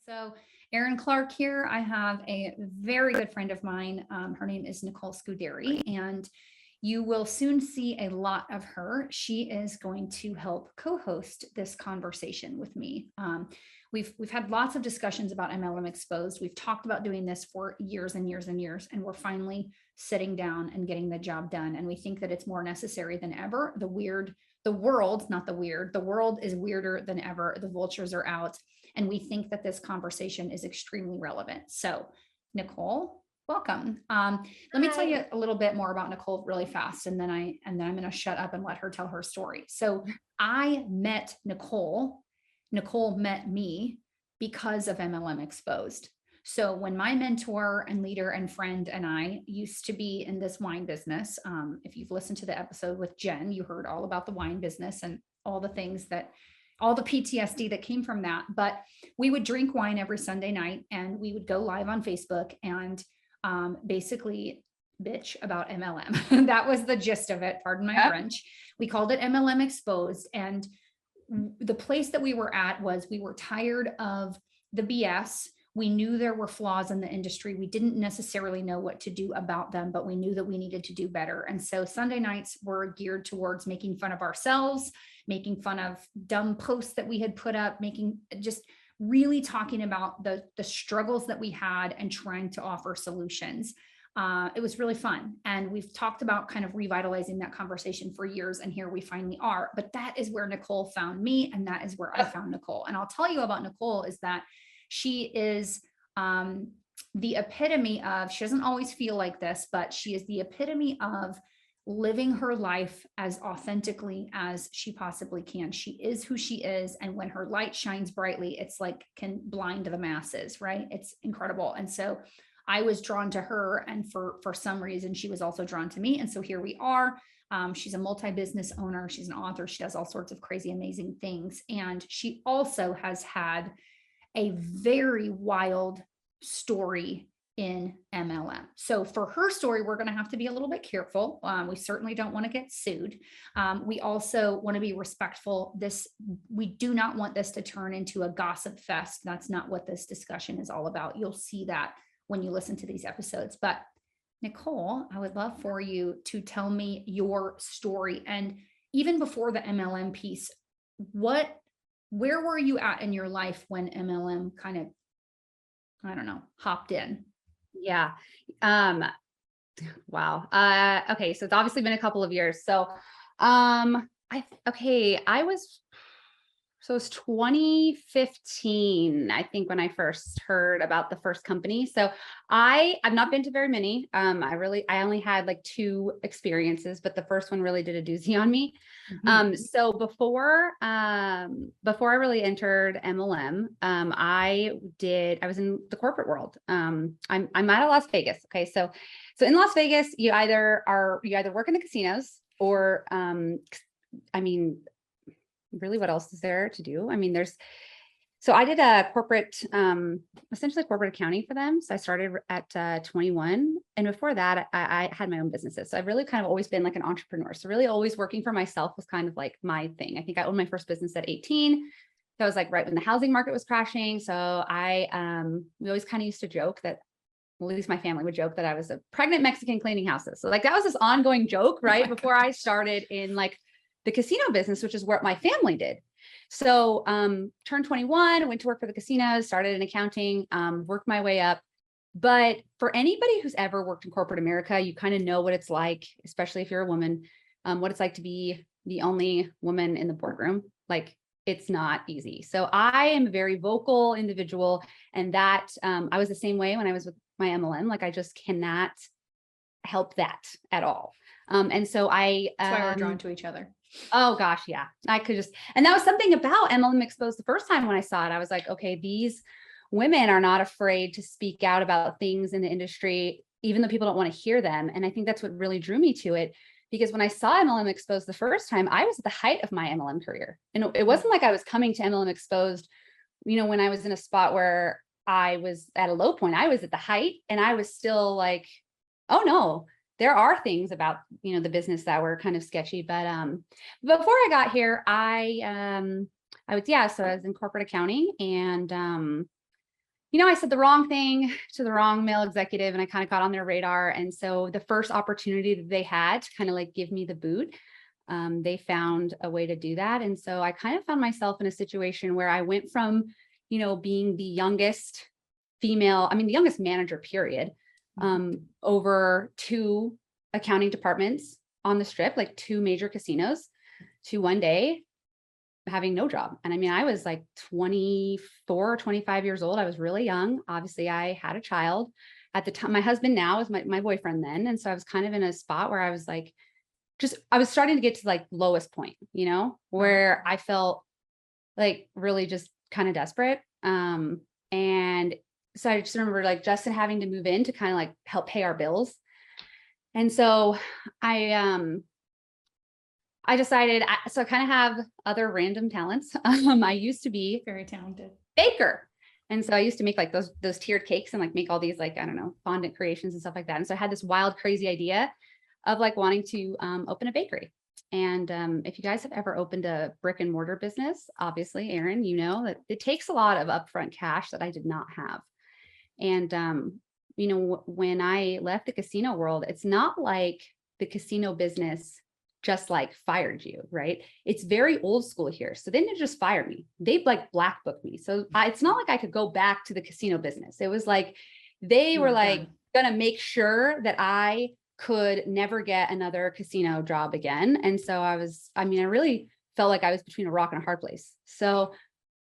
So, Erin Clark here. I have a very good friend of mine. Her name is Nicole Scuderi, and you will soon see a lot of her. She is going to help co-host this conversation with me. We've had lots of discussions about MLM Exposed. We've talked about doing this for years and years and years, and we're finally sitting down and getting the job done. And we think that it's more necessary than ever. The world is weirder than ever. The vultures are out. And we think that this conversation is extremely relevant. So, Nicole, welcome. Let me tell you a little bit more about Nicole really fast, and then I'm going to shut up and let her tell her story. So, I met Nicole. Nicole met me because of MLM Exposed. So when my mentor and leader and friend and I used to be in this wine business, if you've listened to the episode with Jen, you heard all about the wine business and all the PTSD that came from that. But we would drink wine every Sunday night, and we would go live on Facebook and basically bitch about MLM. That was the gist of it. Pardon my French. We called it MLM Exposed. And the place that we were at was we were tired of the BS. We knew there were flaws in the industry. We didn't necessarily know what to do about them, but we knew that we needed to do better. And so Sunday nights were geared towards making fun of ourselves, making fun of dumb posts that we had put up, just really talking about the struggles that we had and trying to offer solutions. It was really fun. And we've talked about kind of revitalizing that conversation for years. And here we finally are. But that is where Nicole found me. And that is where I found Nicole. And I'll tell you about Nicole is that she is the epitome of, she doesn't always feel like this, but she is the epitome of living her life as authentically as she possibly can. She is who she is. And when her light shines brightly, it's like can blind the masses, right? It's incredible. And so I was drawn to her, and for some reason, she was also drawn to me. And so here we are. She's a multi-business owner. She's an author. She does all sorts of crazy, amazing things. And she also has had a very wild story in MLM. So for her story, we're going to have to be a little bit careful. We certainly don't want to get sued. We also want to be respectful. We do not want this to turn into a gossip fest. That's not what this discussion is all about. You'll see that when you listen to these episodes. But Nicole, I would love for you to tell me your story. And even before the MLM piece, where were you at in your life when MLM kind of, I don't know, hopped in? Yeah. Wow. Okay. So it's obviously been a couple of years. So, it was 2015, I think, when I first heard about the first company. So I've not been to very many. I only had like 2 experiences, but the first one really did a doozy on me. So before I really entered MLM, I was in the corporate world. I'm out of Las Vegas. Okay. So in Las Vegas, you either work in the casinos or, really, what else is there to do? So I did a essentially corporate accounting for them. So I started at 21. And before that, I had my own businesses. So I've really kind of always been like an entrepreneur. So really always working for myself was kind of like my thing. I think I owned my first business at 18. That was like right when the housing market was crashing. So we always kind of used to joke that, well, at least my family would joke that I was a pregnant Mexican cleaning houses. So like that was this ongoing joke, right? Before I started in like the casino business, which is what my family did. So turned 21, went to work for the casinos, started in accounting, worked my way up. But for anybody who's ever worked in corporate America, you kind of know what it's like, especially if you're a woman, what it's like to be the only woman in the boardroom. Like it's not easy. So I am a very vocal individual, and that I was the same way when I was with my MLM. Like I just cannot help that at all. And so that's why we're drawn to each other. Oh gosh. Yeah. And that was something about MLM Exposed the first time when I saw it. I was like, okay, these women are not afraid to speak out about things in the industry, even though people don't want to hear them. And I think that's what really drew me to it, because when I saw MLM Exposed the first time, I was at the height of my MLM career. And it wasn't like I was coming to MLM Exposed, when I was in a spot where I was at a low point. I was at the height, and I was still like, oh no, there are things about, the business that were kind of sketchy, but before I got here, I was in corporate accounting, and I said the wrong thing to the wrong male executive and I kind of got on their radar. And so the first opportunity that they had to kind of like give me the boot, they found a way to do that. And so I kind of found myself in a situation where I went from, being the youngest female, the youngest manager, period, over 2 accounting departments on the Strip, like 2 major casinos, to one day having no job. And I was like 24 or 25 years old. I was really young. Obviously, I had a child at the time. My husband now is my boyfriend then. And so I was kind of in a spot where I was like, I was starting to get to like lowest point, where I felt like really just kind of desperate. And so I just remember like Justin having to move in to kind of like help pay our bills. And so I decided, so I kind of have other random talents. I used to be very talented baker. And so I used to make like those tiered cakes and like make all these like, I don't know, fondant creations and stuff like that. And so I had this wild, crazy idea of like wanting to open a bakery. And if you guys have ever opened a brick and mortar business, obviously, Erin, that it takes a lot of upfront cash that I did not have. And, when I left the casino world, it's not like the casino business just like fired you, right? It's very old school here. So they didn't just fire me. They like black booked me. So it's not like I could go back to the casino business. It was like, they were like going to make sure that I could never get another casino job again. And so I really felt like I was between a rock and a hard place. So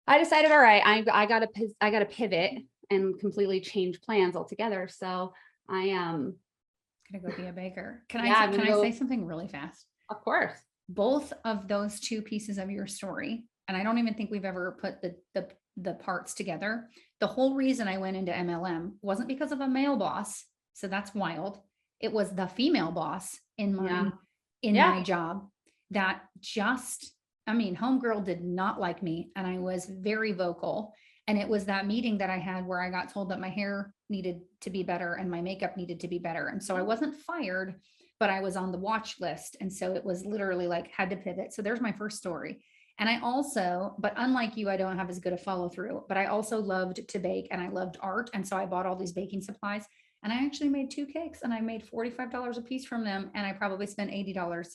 I decided, all right, I gotta pivot and completely change plans altogether. So I gonna go be a baker. Can I say something really fast? Of course. Both of those 2 pieces of your story, and I don't even think we've ever put the parts together. The whole reason I went into MLM wasn't because of a male boss. So that's wild. It was the female boss in my job that homegirl did not like me. And I was very vocal. And it was that meeting that I had where I got told that my hair needed to be better and my makeup needed to be better. And so I wasn't fired, but I was on the watch list. And so it was literally like had to pivot. So there's my first story. And I also, but unlike you, I don't have as good a follow through, but I also loved to bake and I loved art. And so I bought all these baking supplies and I actually made 2 cakes and I made $45 a piece from them. And I probably spent $80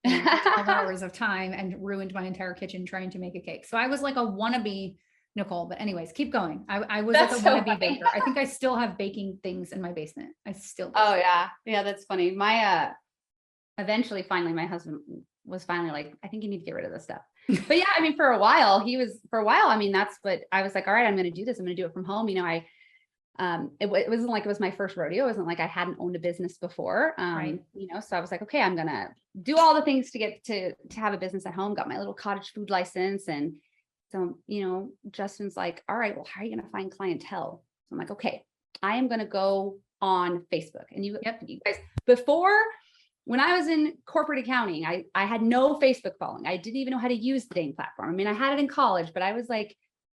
in 12 hours of time and ruined my entire kitchen trying to make a cake. So I was like a wannabe Nicole, but anyways, keep going. I was like a wannabe baker. I think I still have baking things in my basement. I still do. Oh yeah. Yeah. That's funny. Eventually, finally, my husband was finally like, I think you need to get rid of this stuff. But yeah, for a while, that's what I was like, all right, I'm going to do this. I'm going to do it from home. It wasn't like it was my first rodeo. It wasn't like I hadn't owned a business before. Right. So I was like, okay, I'm going to do all the things to get to have a business at home, got my little cottage food license. And so, Justin's like, all right, well, how are you going to find clientele? So I'm like, okay, I am going to go on Facebook. And you guys, when I was in corporate accounting, I had no Facebook following. I didn't even know how to use the dang platform. I had it in college, but I was like,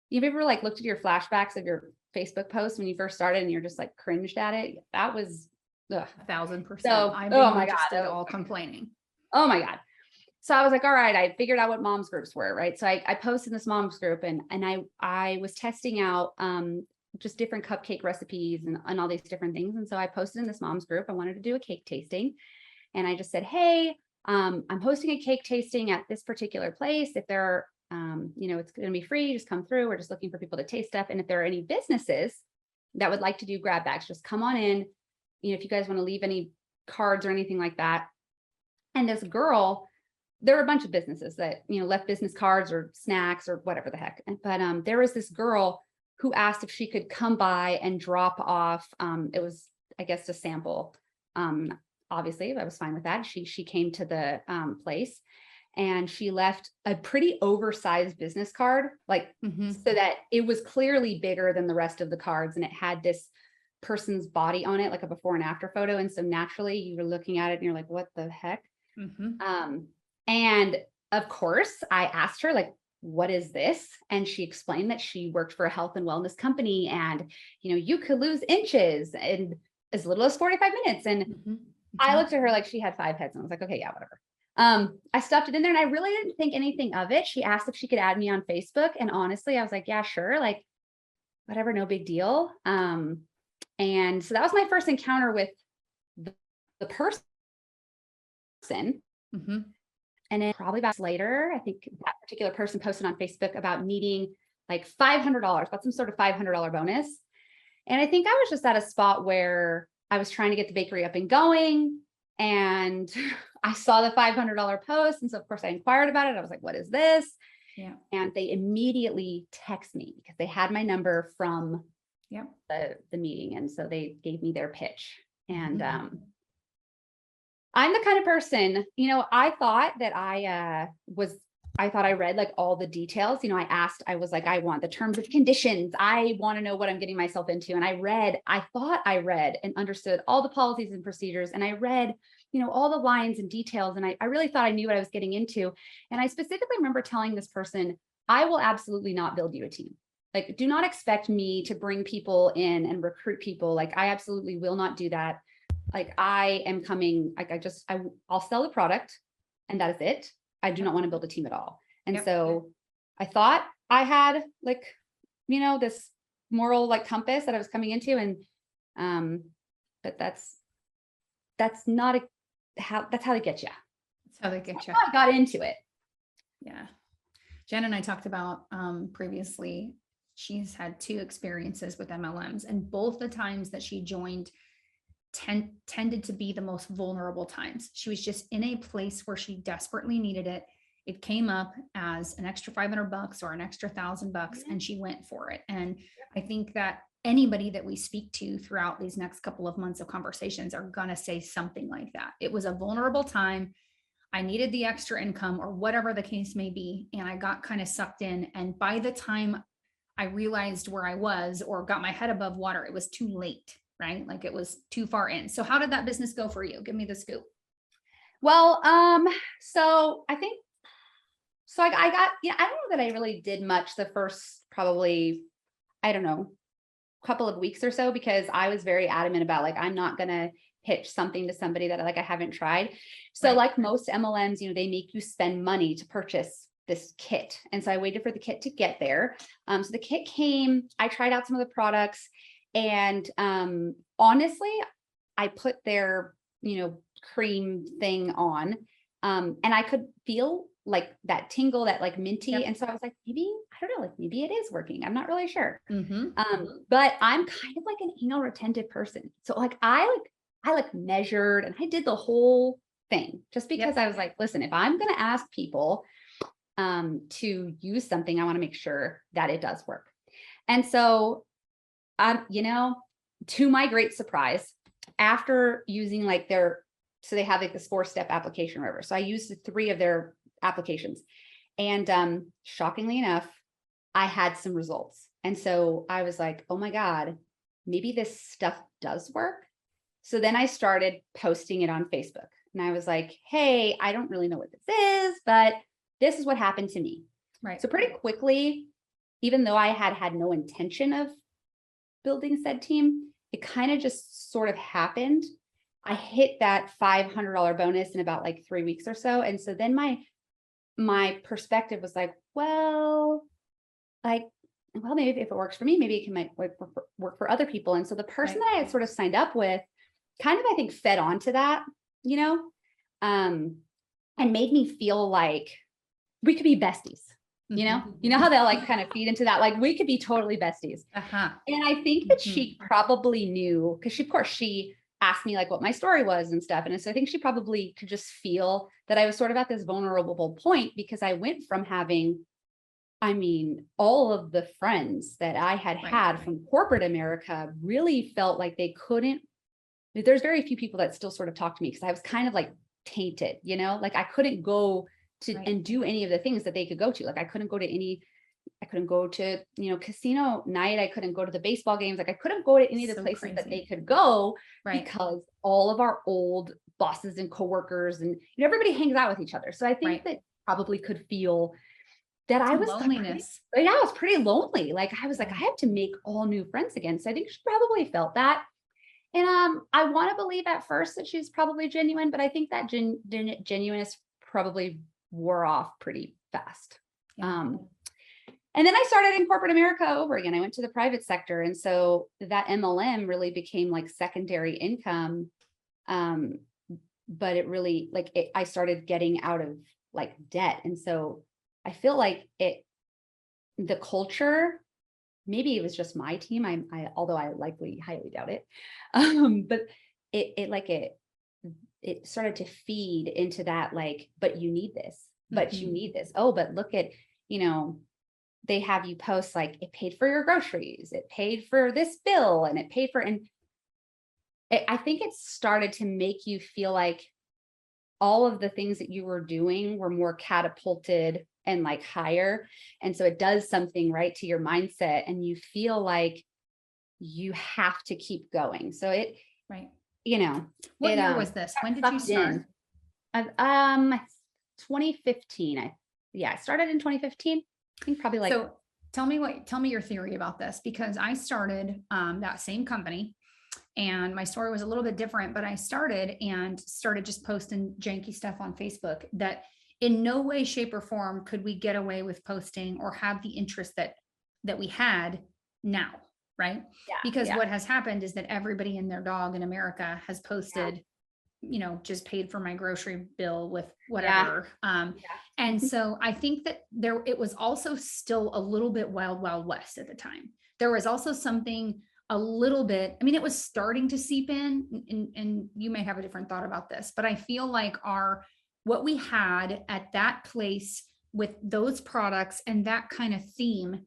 you've ever like looked at your flashbacks of your Facebook posts when you first started and you're just like cringed at it? That was 1,000%. So, I'm oh my God, all complaining. Oh my God. So I was like, all right, I figured out what moms groups were, right? So I posted this moms group and I was testing out just different cupcake recipes and all these different things. And so I posted in this moms group, I wanted to do a cake tasting. And I just said, hey, I'm hosting a cake tasting at this particular place. If there are, it's going to be free, just come through. We're just looking for people to taste stuff. And if there are any businesses that would like to do grab bags, just come on in. If you guys want to leave any cards or anything like that. And this girl, there were a bunch of businesses that, left business cards or snacks or whatever the heck. But there was this girl who asked if she could come by and drop off. It was, I guess, a sample. Obviously, I was fine with that. She came to the place and she left a pretty oversized business card, so that it was clearly bigger than the rest of the cards. And it had this person's body on it, like a before and after photo. And so naturally you were looking at it and you're like, what the heck? And of course I asked her, like, what is this? And she explained that she worked for a health and wellness company and, you could lose inches in as little as 45 minutes. And I looked at her like she had 5 heads and I was like, okay, yeah, whatever. I stuffed it in there and I really didn't think anything of it. She asked if she could add me on Facebook. And honestly, I was like, yeah, sure. Like, whatever, no big deal. And so that was my first encounter with the person. Mm-hmm. And then probably about later, I think that particular person posted on Facebook about needing like $500, got some sort of $500 bonus. And I think I was just at a spot where I was trying to get the bakery up and going. And I saw the $500 post. And so of course I inquired about it. I was like, what is this? Yeah. And they immediately text me because they had my number from the meeting. And so they gave me their pitch. And I'm the kind of person, you know, I thought that I read like all the details. You know, I was like, I want the terms and conditions. I want to know what I'm getting myself into. And I thought I read and understood all the policies and procedures. And I read, you know, all the lines and details. And I really thought I knew what I was getting into. And I specifically remember telling this person, I will absolutely not build you a team. Like, do not expect me to bring people in and recruit people. Like, I absolutely will not do that. Like, I am coming, like, I'll sell the product and that is it. I do not want to build a team at all. And so I thought I had like, you know, this moral like compass that I was coming into. And, but that's not that's how they get you. That's how they get you. I got into it. Yeah. Jen and I talked about previously, she's had 2 experiences with MLMs, and both the times that she joined tended to be the most vulnerable times. She was just in a place where she desperately needed it. It came up as an extra $500 or an extra $1,000, and she went for it. And I think that anybody that we speak to throughout these next couple of months of conversations are going to say something like that. It was a vulnerable time. I needed the extra income or whatever the case may be. And I got kind of sucked in. And by the time I realized where I was or got my head above water, it was too late, right? Like it was too far in. So how did that business go for you? Give me the scoop. Well, so I think, so I got, yeah, I don't know that I really did much the first, probably, I don't know, couple of weeks or so, because I was very adamant about like, I'm not going to pitch something to somebody that like I haven't tried. So like most MLMs, you know, they make you spend money to purchase this kit. And so I waited for the kit to get there. So the kit came, I tried out some of the products, and honestly, I put their, you know, cream thing on, and I could feel like that tingle, that like minty. And so I was like, maybe, I don't know, like maybe it is working. I'm not really sure. But I'm kind of like an anal retentive person. So like, I measured and I did the whole thing just because I was like, listen, if I'm going to ask people to use something, I want to make sure that it does work. And so, you know, to my great surprise, after using like so they have like this 4-step application or whatever. So I used 3 of their applications, and shockingly enough, I had some results. And so I was like, oh my God, maybe this stuff does work. So then I started posting it on Facebook, and I was like, hey, I don't really know what this is, but this is what happened to me. Right. So pretty quickly, even though I had no intention of building said team, it kind of just sort of happened. I hit that $500 bonus in about like 3 weeks or so. And so then my perspective was like, well, maybe if it works for me, maybe it might work for other people. And so the person that I had sort of signed up with kind of, I think, fed onto that, you know, and made me feel like we could be besties. You know how they'll like kind of feed into that, like we could be totally besties. And I think that she probably knew, because she asked me like what my story was and stuff. And so I think she probably could just feel that I was sort of at this vulnerable point, because I went from having, I mean, all of the friends that I had from corporate America really felt like they couldn't, there's very few people that still sort of talk to me, because I was kind of like tainted, you know, like I couldn't go to and do any of the things that they could go to. Like I couldn't go to, you know, casino night. I couldn't go to the baseball games. Like I couldn't go to any of the places that they could go, because all of our old bosses and coworkers and, you know, everybody hangs out with each other. So I think that probably could feel that I was loneliness. I was pretty lonely. Like I was like, I have to make all new friends again. So I think she probably felt that. And I want to believe at first that she's probably genuine, but I think that genuineness probably wore off pretty fast. And then I started in corporate America over again. I went to the private sector. And so that MLM really became like secondary income. But it really I started getting out of like debt. And so I feel like the culture, maybe it was just my team. Although I likely highly doubt it. But it started to feed into that, like, but you need this, but you need this. Oh, but look at, they have you post like it paid for your groceries, it paid for this bill, and it paid for, and I think it started to make you feel like all of the things that you were doing were more catapulted and like higher. And so it does something right to your mindset, and you feel like you have to keep going. So it, Right. What year was this? When did you start? 2015. I started in 2015. I think probably like. So tell me your theory about this, because I started that same company, and my story was a little bit different, but I started just posting janky stuff on Facebook that in no way, shape, or form could we get away with posting or have the interest that we had now. Right. Yeah, because what has happened is that everybody and their dog in America has posted, just paid for my grocery bill with whatever. And so I think that it was also still a little bit wild, wild west at the time. There was also something a little bit, it was starting to seep in, and you may have a different thought about this, but I feel like what we had at that place with those products and that kind of theme,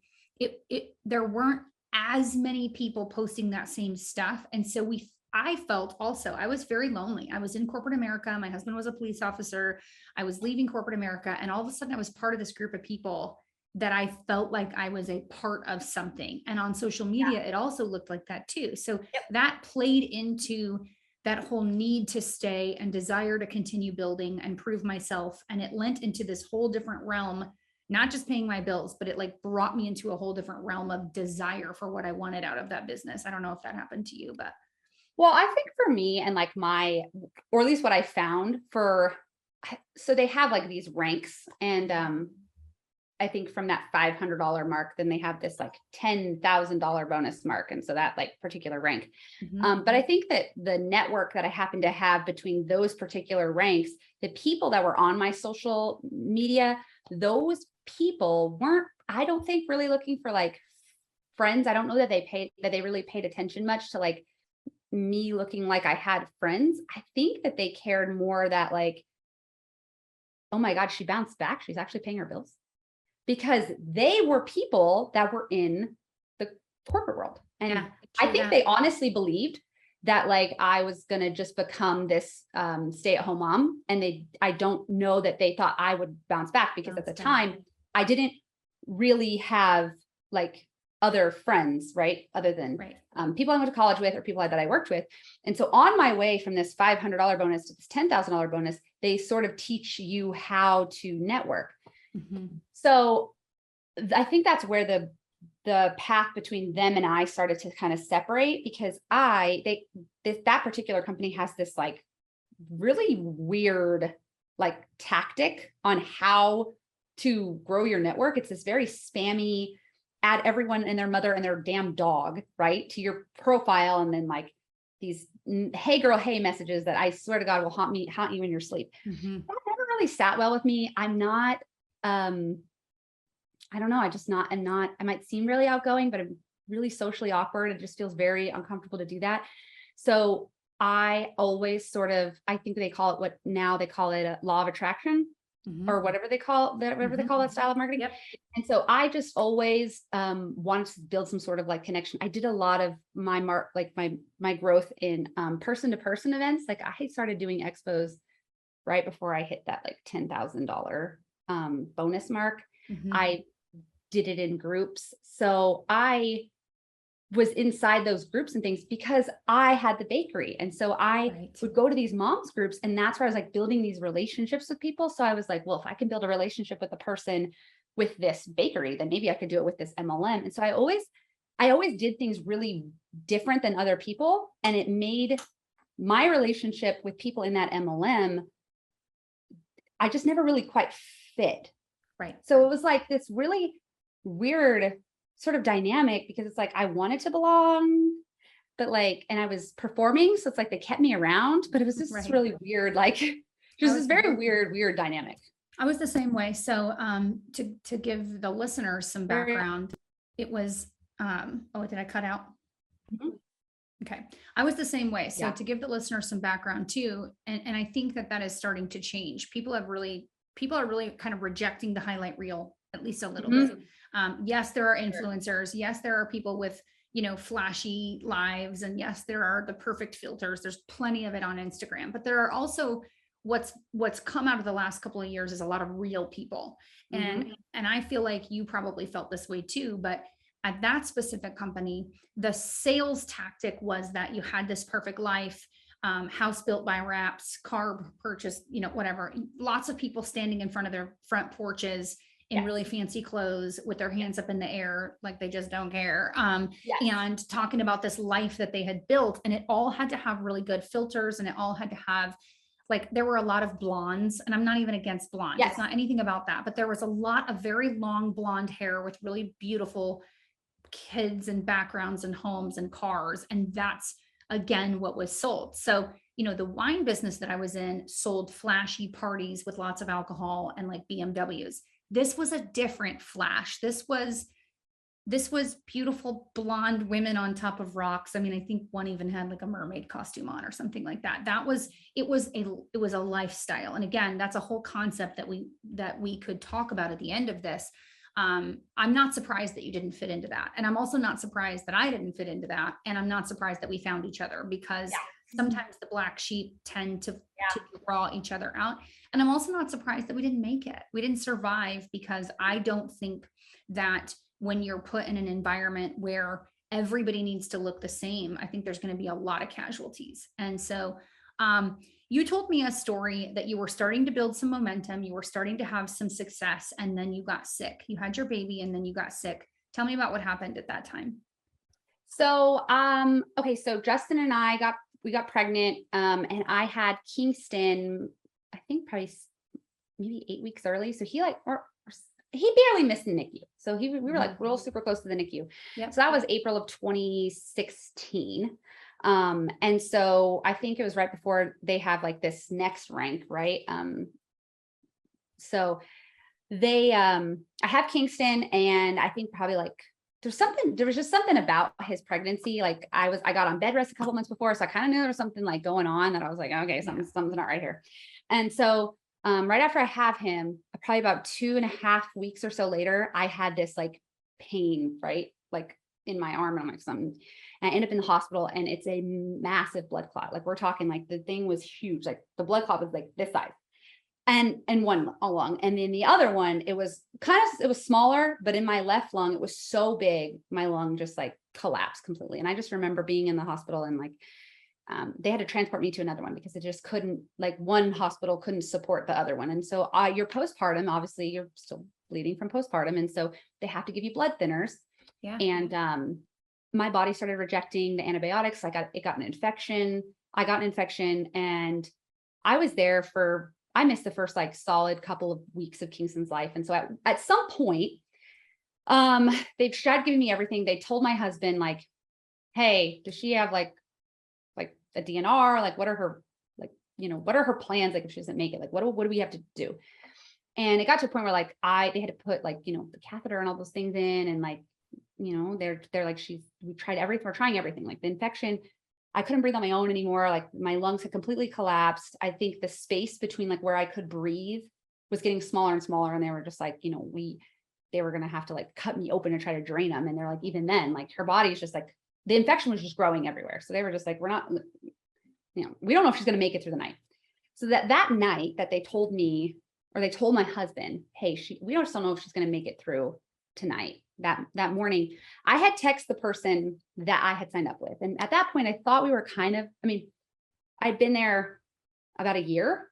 there weren't as many people posting that same stuff. And so I felt also, I was very lonely. I was in corporate America. My husband was a police officer. I was leaving corporate America. And all of a sudden I was part of this group of people that I felt like I was a part of something. And on social media, it also looked like that too. So that played into that whole need to stay and desire to continue building and prove myself. And it lent into this whole different realm, not just paying my bills, but it like brought me into a whole different realm of desire for what I wanted out of that business. I don't know if that happened to you, but. Well, I think for me and like or at least what I found so they have like these ranks, and I think from that $500 mark, then they have this like $10,000 bonus mark. And so that like particular rank. But I think that the network that I happen to have between those particular ranks, the people that were on my social media, those people weren't, I don't think, really looking for like friends. I don't know that they really paid attention much to like me looking like I had friends. I think that they cared more that like, oh my God, she bounced back. She's actually paying her bills. Because they were people that were in the corporate world. And I think they honestly believed that like I was going to just become this stay-at-home mom. And I don't know that they thought I would bounce back, because at the time I didn't really have like other friends, right? Other than people I went to college with or people that I worked with. And so on my way from this $500 bonus to this $10,000 bonus, they sort of teach you how to network. So I think that's where the path between them and I started to kind of separate, because that particular company has this like really weird like tactic on how to grow your network. It's this very spammy, add everyone and their mother and their damn dog, right, to your profile, and then like these hey girl, hey messages that I swear to God will haunt you in your sleep. That never really sat well with me. I'm not I don't know. I might seem really outgoing, but I'm really socially awkward. It just feels very uncomfortable to do that. So I always I think they call it a law of attraction, or whatever they call that style of marketing. And so I just always wanted to build some sort of like connection. I did a lot of my growth in person to person events. Like I started doing expos right before I hit that like $10,000 bonus mark. I did it in groups. So I was inside those groups and things because I had the bakery. And so I would go to these moms groups, and that's where I was like building these relationships with people. So I was like, well, if I can build a relationship with a person with this bakery, then maybe I could do it with this MLM. And so I always did things really different than other people. And it made my relationship with people in that MLM, I just never really quite fit. Right. So it was like this really weird sort of dynamic because it's like, I wanted to belong, but like, and I was performing. So it's like, they kept me around, but it was just this Right. really weird, like, just this very weird dynamic. I was the same way. So to give the listeners some background, it was oh, did I cut out? Mhm. Okay. I was the same way. So Yeah. to give the listeners some background too, and I think that is starting to change. People are really kind of rejecting the highlight reel, at least a little bit. Yes, there are influencers. Yes, there are people with, flashy lives. And yes, there are the perfect filters. There's plenty of it on Instagram, but there are also what's come out of the last couple of years is a lot of real people. And I feel like you probably felt this way too, but at that specific company, the sales tactic was that you had this perfect life, house built by wraps, car purchased, whatever. Lots of people standing in front of their front porches in really fancy clothes with their hands up in the air, like they just don't care. And talking about this life that they had built, and it all had to have really good filters, and it all had to have, like, there were a lot of blondes, and I'm not even against blonde. It's not anything about that, but there was a lot of very long blonde hair with really beautiful kids and backgrounds and homes and cars. And that's again what was sold. So, the wine business that I was in sold flashy parties with lots of alcohol and like BMWs. This was a different flash. This was beautiful blonde women on top of rocks. I mean, I think one even had like a mermaid costume on or something like that. It was a lifestyle. And again, that's a whole concept that we could talk about at the end of this. I'm not surprised that you didn't fit into that. And I'm also not surprised that I didn't fit into that. And I'm not surprised that we found each other, because sometimes the black sheep tend to draw each other out. And I'm also not surprised that we didn't make it. We didn't survive, because I don't think that when you're put in an environment where everybody needs to look the same, I think there's going to be a lot of casualties. And so, you told me a story that you were starting to build some momentum, you were starting to have some success, and then you got sick. You had your baby and then you got sick. Tell me about what happened at that time. So, okay. So Justin and I we got pregnant, and I had Kingston, I think probably maybe 8 weeks early. So he barely missed the NICU. So we were like real super close to the NICU. So that was April of 2016. And so I think it was right before they have like this next rank, right? So I have Kingston, and I think probably like there was just something about his pregnancy. Like I got on bed rest a couple months before. So I kind of knew there was something like going on, that I was like, okay, something's not right here. And so, right after I have him, probably about 2.5 weeks or so later, I had this like pain, right? Like in my arm, and I'm like something. And I end up in the hospital, and it's a massive blood clot. Like we're talking like the thing was huge. Like the blood clot was like this size. And one lung, and then the other one, it was smaller, but in my left lung, it was so big, my lung just like collapsed completely. And I just remember being in the hospital, and like, they had to transport me to another one, because it just couldn't, like one hospital couldn't support the other one. And so you're postpartum, obviously you're still bleeding from postpartum. And so they have to give you blood thinners. And, my body started rejecting the antibiotics. It got an infection. I got an infection, and I was there I missed the first like solid couple of weeks of Kingston's life. And so at some point, they tried giving me everything. They told my husband, like, hey, does she have like a DNR? Like, what are her plans? Like, if she doesn't make it, like, what do we have to do? And it got to a point where like, they had to put like, the catheter and all those things in. And like, they're like, we tried everything. We're trying everything. Like the infection, I couldn't breathe on my own anymore. Like my lungs had completely collapsed. I think the space between like where I could breathe was getting smaller and smaller. And they were just like, they were going to have to like cut me open and try to drain them. And they're like, even then, like her body's just like, the infection was just growing everywhere. So they were just like, we don't know if she's going to make it through the night. So that night that they told me, or they told my husband, hey, we just don't know if she's going to make it through tonight. That morning, I had texted the person that I had signed up with. And at that point, I thought we were I'd been there about a year.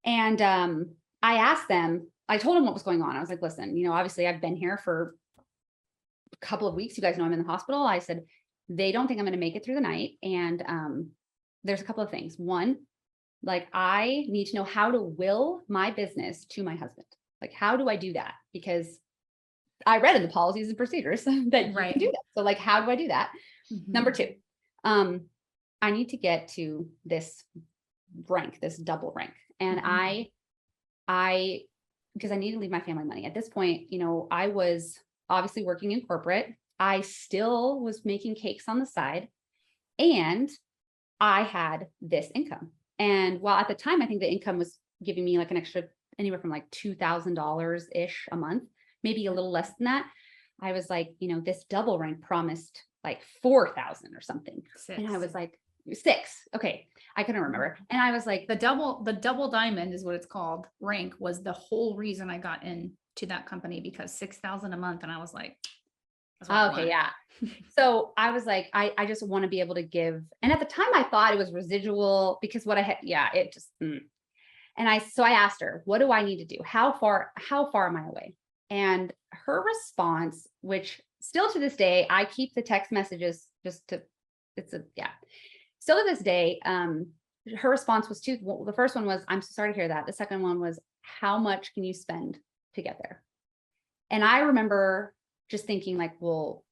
And I told them what was going on. I was like, listen, obviously I've been here for a couple of weeks. You guys know I'm in the hospital. I said, they don't think I'm going to make it through the night. And there's a couple of things. One, like I need to know how to will my business to my husband. Like, how do I do that? Because I read in the policies and procedures that you Right. can do that. So like, how do I do that? Number Mhm. 2, I need to get to this rank, this double rank. And Mhm. because I need to leave my family money at this point, I was obviously working in corporate. I still was making cakes on the side, and I had this income. And while at the time, I think the income was giving me like an extra anywhere from like $2,000 ish a month, maybe a little less than that. I was like, this double rank promised like 4,000 or something. And I 6. was like, 6. Okay. I couldn't remember. And I was like, The double diamond is what it's called. Rank was the whole reason I got into that company, because 6,000 a month. And I was like, that's what I okay, want. yeah. So I was like, I just want to be able to give. And at the time I thought it was residual because what I had, it just, so I asked her, what do I need to do? How far am I away? And her response, which still to this day, I keep the text messages still to this day, her response was the first one was, I'm so sorry to hear that. The second one was, how much can you spend to get there? And I remember just thinking like, well,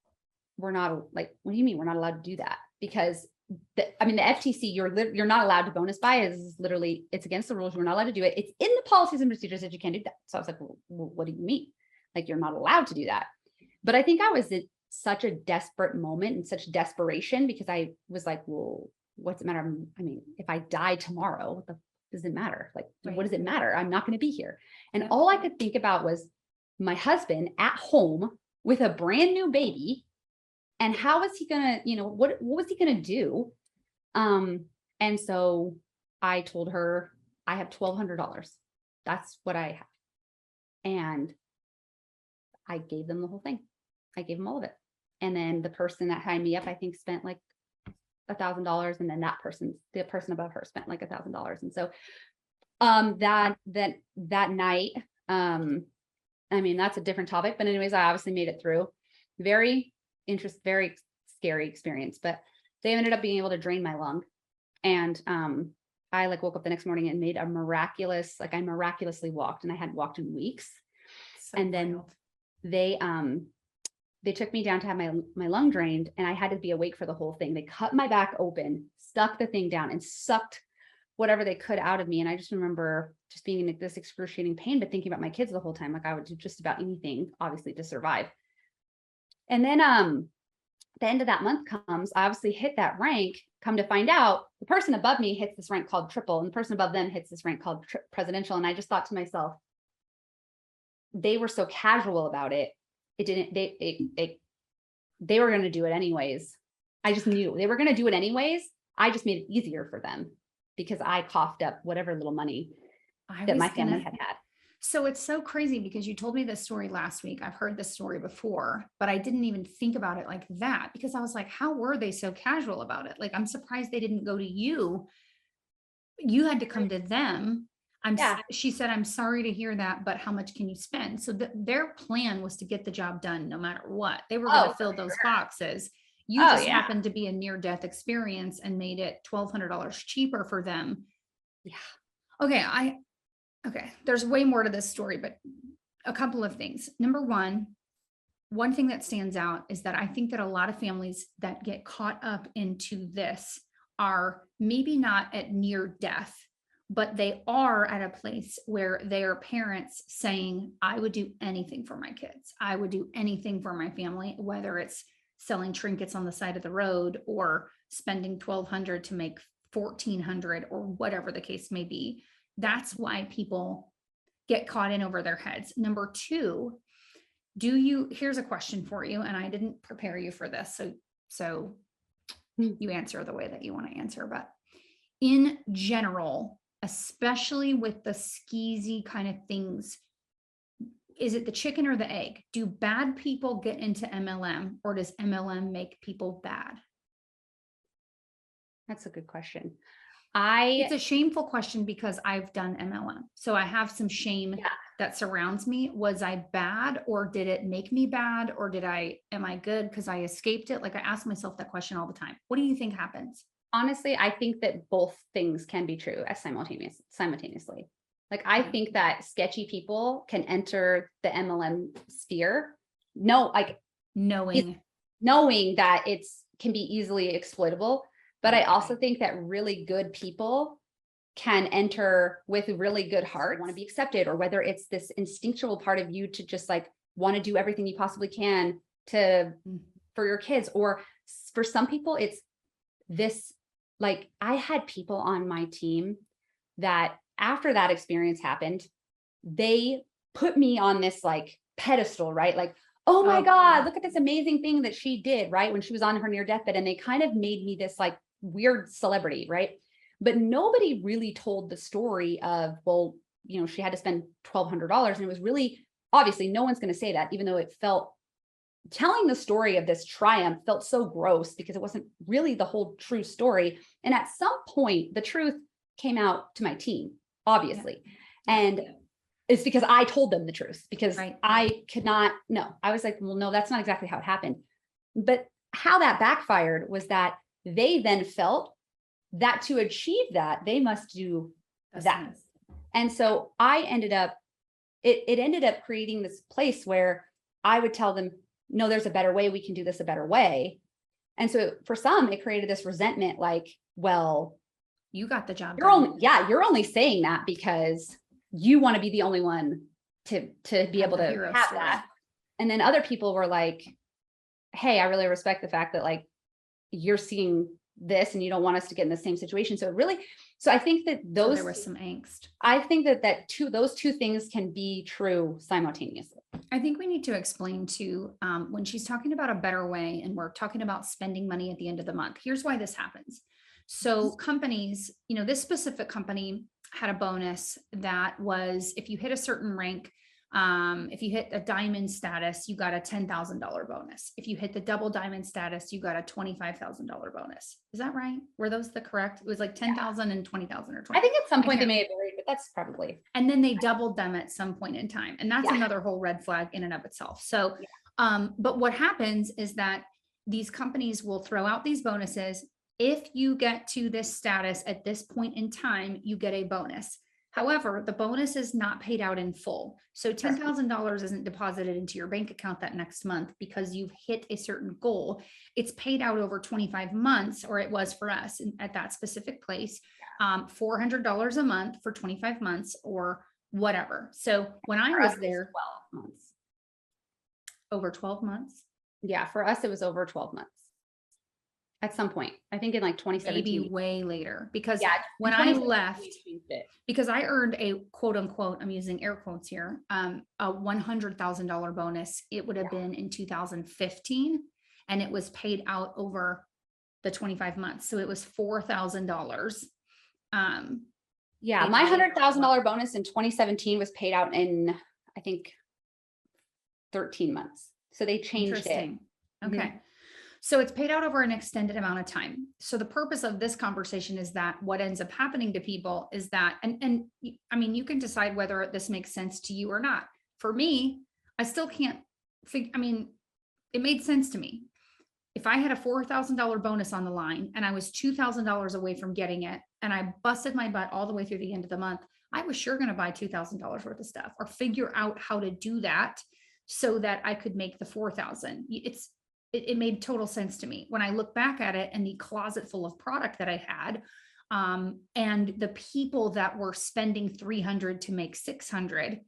we're not like, what do you mean we're not allowed to do that? Because the FTC, you're not allowed to bonus buy. Is literally, it's against the rules. You're not allowed to do it. It's in the policies and procedures that you can't do that. So I was like, well, what do you mean? Like, you're not allowed to do that. But I think I was in such a desperate moment and such desperation because I was like, well, what's the matter? I mean, if I die tomorrow, what does it matter? Like, Right. what does it matter? I'm not going to be here. And Yep. all I could think about was my husband at home with a brand new baby. And how was he gonna, what was he gonna do? And so I told her I have $1,200. That's what I have. And I gave them the whole thing. I gave them all of it. And then the person that hired me up, I think, spent like $1,000. And then the person above her spent like $1,000. And so that night, that's a different topic. But anyways, I obviously made it through. Very scary experience, but they ended up being able to drain my lung. And I like woke up the next morning and made I miraculously walked, and I hadn't walked in weeks. So and then they took me down to have my lung drained, and I had to be awake for the whole thing. They cut my back open, stuck the thing down, and sucked whatever they could out of me. And I just remember just being in this excruciating pain, but thinking about my kids the whole time. Like, I would do just about anything, obviously, to survive. And then the end of that month comes, I obviously hit that rank. Come to find out, the person above me hits this rank called triple, and the person above them hits this rank called presidential. And I just thought to myself, they were so casual about it. They were going to do it anyways. I just knew they were going to do it anyways. I just made it easier for them because I coughed up whatever little money that my family had. So it's so crazy because you told me this story last week. I've heard this story before, but I didn't even think about it like that because I was like, how were they so casual about it? Like, I'm surprised they didn't go to you. You had to come to them. She said, I'm sorry to hear that, but how much can you spend? So their plan was to get the job done no matter what. They were going to fill those boxes. You just happened to be a near-death experience and made it $1,200 cheaper for them. Yeah. Okay. There's way more to this story, but a couple of things. Number one thing that stands out is that I think that a lot of families that get caught up into this are maybe not at near death, but they are at a place where their parents saying, I would do anything for my kids. I would do anything for my family, whether it's selling trinkets on the side of the road or spending $1,200 to make $1,400 or whatever the case may be. That's why people get caught in over their heads. Number 2, here's a question for you, and I didn't prepare you for this. So you answer the way that you want to answer, but in general, especially with the skeezy kind of things, is it the chicken or the egg? Do bad people get into MLM, or does MLM make people bad? That's a good question. It's a shameful question because I've done MLM. So I have some shame that surrounds me. Was I bad, or did it make me bad? Or am I good because I escaped it? Like, I ask myself that question all the time. What do you think happens? Honestly, I think that both things can be true as simultaneously. Like, I think that sketchy people can enter the MLM sphere knowing that can be easily exploitable. But I also think that really good people can enter with really good heart, want to be accepted, or whether it's this instinctual part of you to just like want to do everything you possibly can for your kids. Or for some people, it's this, like I had people on my team that after that experience happened, they put me on this like pedestal, right? Like, oh my God, look at this amazing thing that she did, right? When she was on her near deathbed, and they kind of made me this like weird celebrity, right? But nobody really told the story of, well, she had to spend $1,200. And it was really, obviously no one's going to say that, even though telling the story of this triumph felt so gross because it wasn't really the whole true story. And at some point, the truth came out to my team, obviously. Yeah. And it's because I told them the truth, because I could not, no, I was like, well, no, that's not exactly how it happened. But how that backfired was that they then felt that to achieve that, they must do that. And so I ended up, it ended up creating this place where I would tell them, no, there's a better way. We can do this a better way. And so for some, it created this resentment, like, well, you got the job. You're only saying that because you want to be the only one to be able to have that. And then other people were like, hey, I really respect the fact that like you're seeing this and you don't want us to get in the same situation. So I think that there was some angst. I think those two things can be true simultaneously. I think we need to explain too, when she's talking about a better way and we're talking about spending money at the end of the month, here's why this happens. So companies, this specific company had a bonus that was, if you hit a certain rank, if you hit a diamond status, you got a $10,000 bonus. If you hit the double diamond status, you got a $25,000 bonus. Is that right? Were those the correct? It was like 10,000 and 20,000 or 20. I think at some point they may have varied, but that's probably. And then they doubled them at some point in time. And that's another whole red flag in and of itself. So, but what happens is that these companies will throw out these bonuses. If you get to this status at this point in time, you get a bonus. However, the bonus is not paid out in full. So $10,000 isn't deposited into your bank account that next month because you've hit a certain goal. It's paid out over 25 months, or it was for us at that specific place, $400 a month for 25 months or whatever. So when I was there, 12 months. Over 12 months. Yeah, for us, it was over 12 months. At some point, I think in like 2017, maybe way later, because when I left, because I earned a quote unquote, I'm using air quotes here, a $100,000 bonus. It would have been in 2015 and it was paid out over the 25 months. So it was $4,000. My $100,000 bonus in 2017 was paid out in, I think, 13 months. So they changed it. Okay. Mm-hmm. So it's paid out over an extended amount of time. So the purpose of this conversation is that what ends up happening to people is that, and I mean, you can decide whether this makes sense to you or not. For me, I still can't figure, it made sense to me. If I had a $4,000 bonus on the line and I was $2,000 away from getting it, and I busted my butt all the way through the end of the month, I was sure going to buy $2,000 worth of stuff or figure out how to do that so that I could make the 4,000. It made total sense to me when I look back at it and the closet full of product that I had, and the people that were spending 300 to make 600.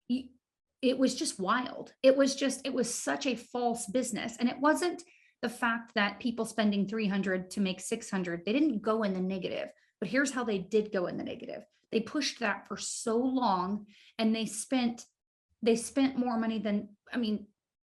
It was just wild. It was such a false business. And it wasn't the fact that people spending 300 to make 600, they didn't go in the negative, but here's how they did go in the negative. They pushed that for so long and they spent more money than,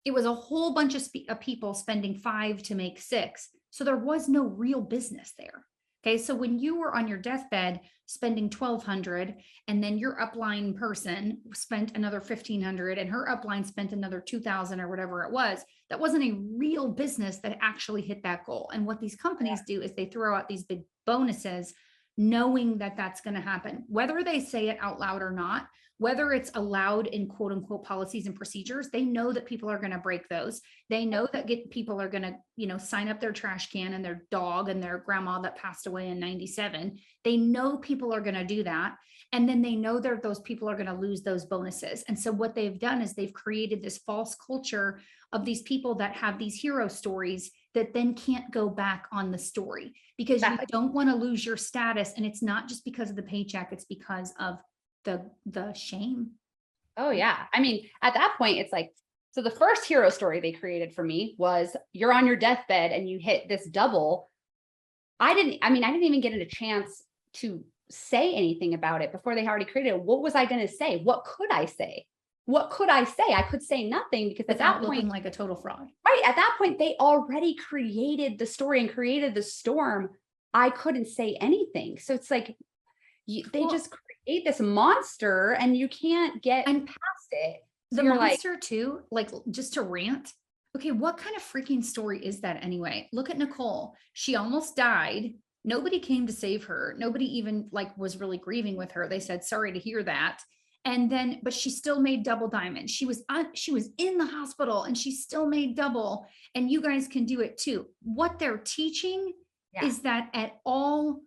it was a whole bunch of people spending 5 to make 6. So there was no real business there. Okay. So when you were on your deathbed spending 1,200 and then your upline person spent another 1,500 and her upline spent another 2,000 or whatever it was, that wasn't a real business that actually hit that goal. And what these companies do is they throw out these big bonuses knowing that that's going to happen, whether they say it out loud or not. whether it's allowed in quote unquote policies and procedures, they know that people are going to break those. They know that people are going to, you know, sign up their trash can and their dog and their grandma that passed away in 97. They know people are going to do that. And then they know that those people are going to lose those bonuses. And so what they've done is they've created this false culture of these people that have these hero stories that then can't go back on the story because you don't want to lose your status. And it's not just because of the paycheck, it's because of the shame. Oh yeah. I mean, at that point, it's like, so the first hero story they created for me was you're on your deathbed and you hit this double. I didn't even get a chance to say anything about it before they already created it. What was I going to say? What could I say? I could say nothing because at that point, looking like a total fraud. Right. At that point, they already created the story and created the storm. I couldn't say anything. So it's like, they just create this monster and you can't get past it. So the monster too, like just to rant. Okay, what kind of freaking story is that anyway? Look at Nicole. She almost died. Nobody came to save her. Nobody even like was really grieving with her. They said, sorry to hear that. And then, but she still made double diamond. She was in the hospital and she still made double. And you guys can do it too. What they're teaching is that at all,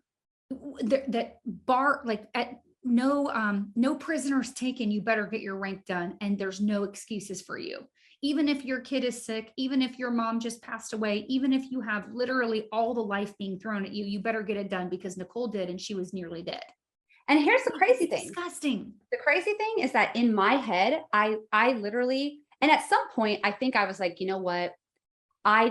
that bar, like at no prisoners taken, you better get your rank done. And there's no excuses for you. Even if your kid is sick, even if your mom just passed away, even if you have literally all the life being thrown at you, you better get it done because Nicole did and she was nearly dead. And here's the crazy thing. Disgusting. The crazy thing is that in my head, I literally, and at some point, I think I was like, you know what? I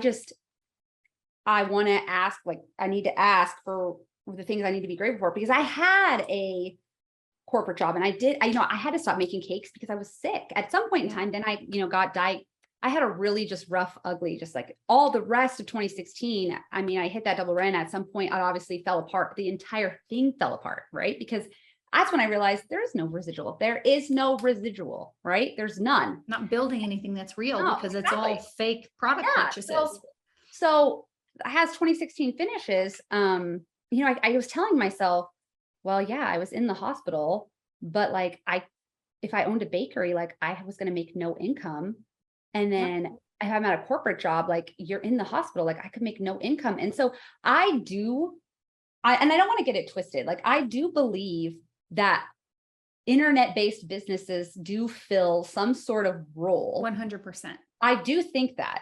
want to ask, like, I need to ask for the things I need to be grateful for because I had a corporate job and I had to stop making cakes because I was sick at some point in time. Then I, got diagnosed. I had a really just rough, ugly, just like all the rest of 2016. I mean, I hit that double run. At some point, I obviously fell apart. The entire thing fell apart, right? Because that's when I realized there is no residual. There is no residual, right? There's none. Not building anything that's real because it's all fake product purchases. So as 2016 finishes, I was telling myself, well, yeah, I was in the hospital, but like if I owned a bakery, like I was going to make no income. And then I'm at a corporate job, like you're in the hospital, like I could make no income. And so I don't want to get it twisted. Like I do believe that internet-based businesses do fill some sort of role. 100%. I do think that.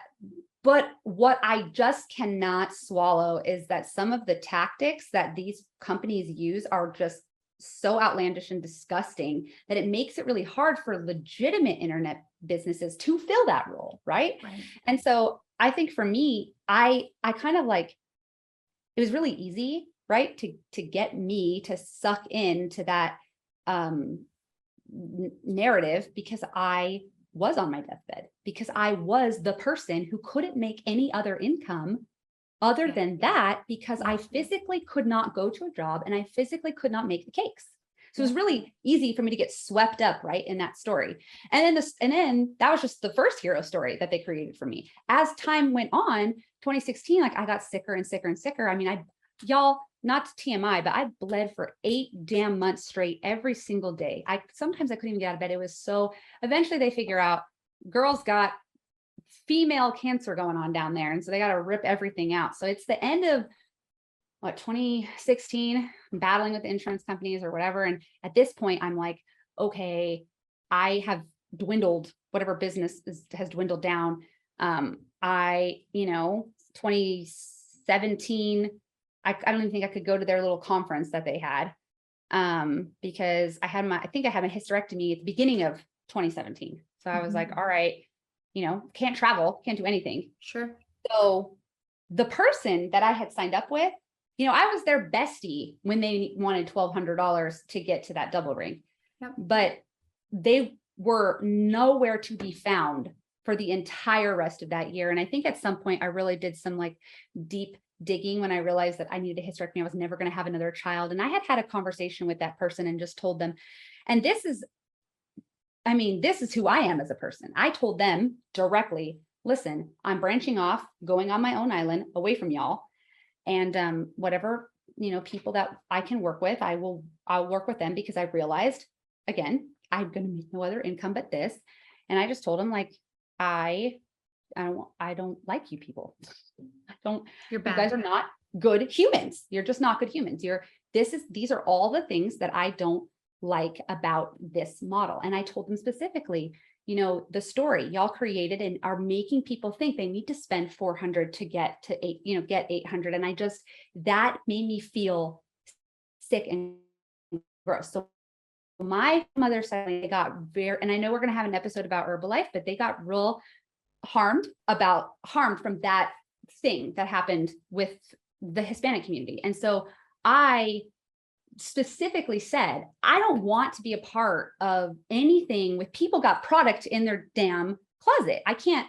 But what I just cannot swallow is that some of the tactics that these companies use are just so outlandish and disgusting that it makes it really hard for legitimate internet businesses to fill that role, right? And so I think for me, I kind of like, it was really easy, right, to get me to suck into that narrative because I was on my deathbed, because I was the person who couldn't make any other income other than that, because I physically could not go to a job and I physically could not make the cakes. So it was really easy for me to get swept up right in that story. And then that was just the first hero story that they created for me. As time went on, 2016, like I got sicker and sicker and sicker. I mean, y'all, not TMI, but I bled for 8 damn months straight every single day. Sometimes I couldn't even get out of bed. It was so, eventually they figure out girls got female cancer going on down there. And so they got to rip everything out. So it's the end of 2016, battling with insurance companies or whatever. And at this point, I'm like, okay, I have dwindled, whatever business has dwindled down. 2017, I don't even think I could go to their little conference that they had because I had my hysterectomy at the beginning of 2017. So I was like, all right, can't travel, can't do anything. Sure. So the person that I had signed up with, I was their bestie when they wanted $1,200 to get to that double ring, but they were nowhere to be found for the entire rest of that year. And I think at some point I really did some like deep digging when I realized that I needed a hysterectomy. I was never going to have another child. And I had a conversation with that person and just told them, and this is who I am as a person. I told them directly, listen, I'm branching off, going on my own island away from y'all. And whatever, people that I can work with, I'll work with them because I realized, again, I'm going to make no other income but this. And I just told him like, I don't like you people. You're You bad. guys are not good humans. You're just not good humans. These are all the things that I don't like about this model. And I told them specifically, the story y'all created and are making people think they need to spend 400 to get to get 800. And that made me feel sick and gross. So my mother said they got and I know we're going to have an episode about Herbalife, but they got real harmed from that thing that happened with the Hispanic community. And so I specifically said, I don't want to be a part of anything with people got product in their damn closet. I can't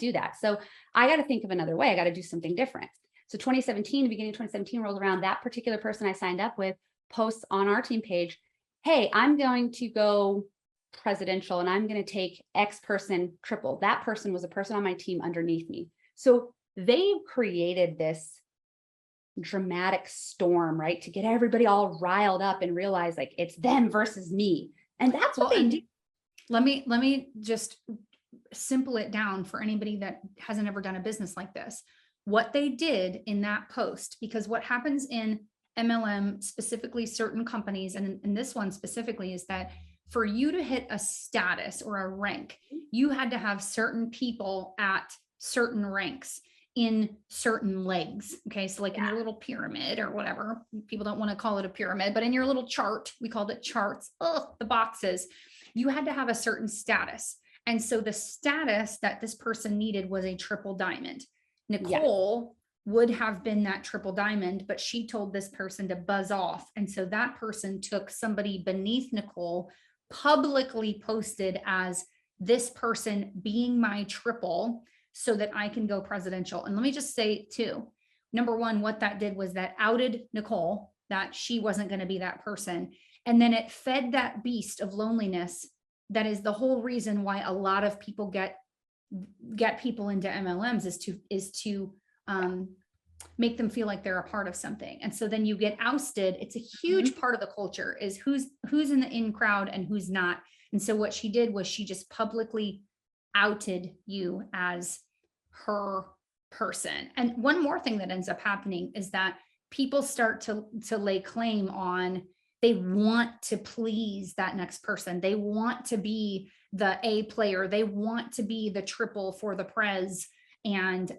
do that. So I got to think of another way. I got to do something different. So 2017, beginning of 2017 rolls around. That particular person I signed up with posts on our team page, hey, I'm going to go presidential and I'm going to take X person triple. That person was a person on my team underneath me. So they created this dramatic storm, right? To get everybody all riled up and realize like it's them versus me. And that's what they do. Let me just simple it down for anybody that hasn't ever done a business like this. What they did in that post, because what happens in MLM, specifically certain companies, and in this one specifically, is that for you to hit a status or a rank, you had to have certain people at certain ranks in certain legs. Okay. So like in your little pyramid or whatever, people don't want to call it a pyramid, but in your little chart, we called it charts. The boxes, you had to have a certain status. And so the status that this person needed was a triple diamond. Nicole would have been that triple diamond, but she told this person to buzz off. And so that person took somebody beneath Nicole, publicly posted as this person being my triple so that I can go presidential. And let me just say too, number one, what that did was that outed Nicole, that she wasn't going to be that person. And then it fed that beast of loneliness. That is the whole reason why a lot of people get people into MLMs is to make them feel like they're a part of something. And so then you get ousted. It's a huge part of the culture is who's in the in crowd and who's not. And so what she did was she just publicly outed you as her person. And one more thing that ends up happening is that people start to lay claim on, they want to please that next person. They want to be the A player. They want to be the triple for the prez. And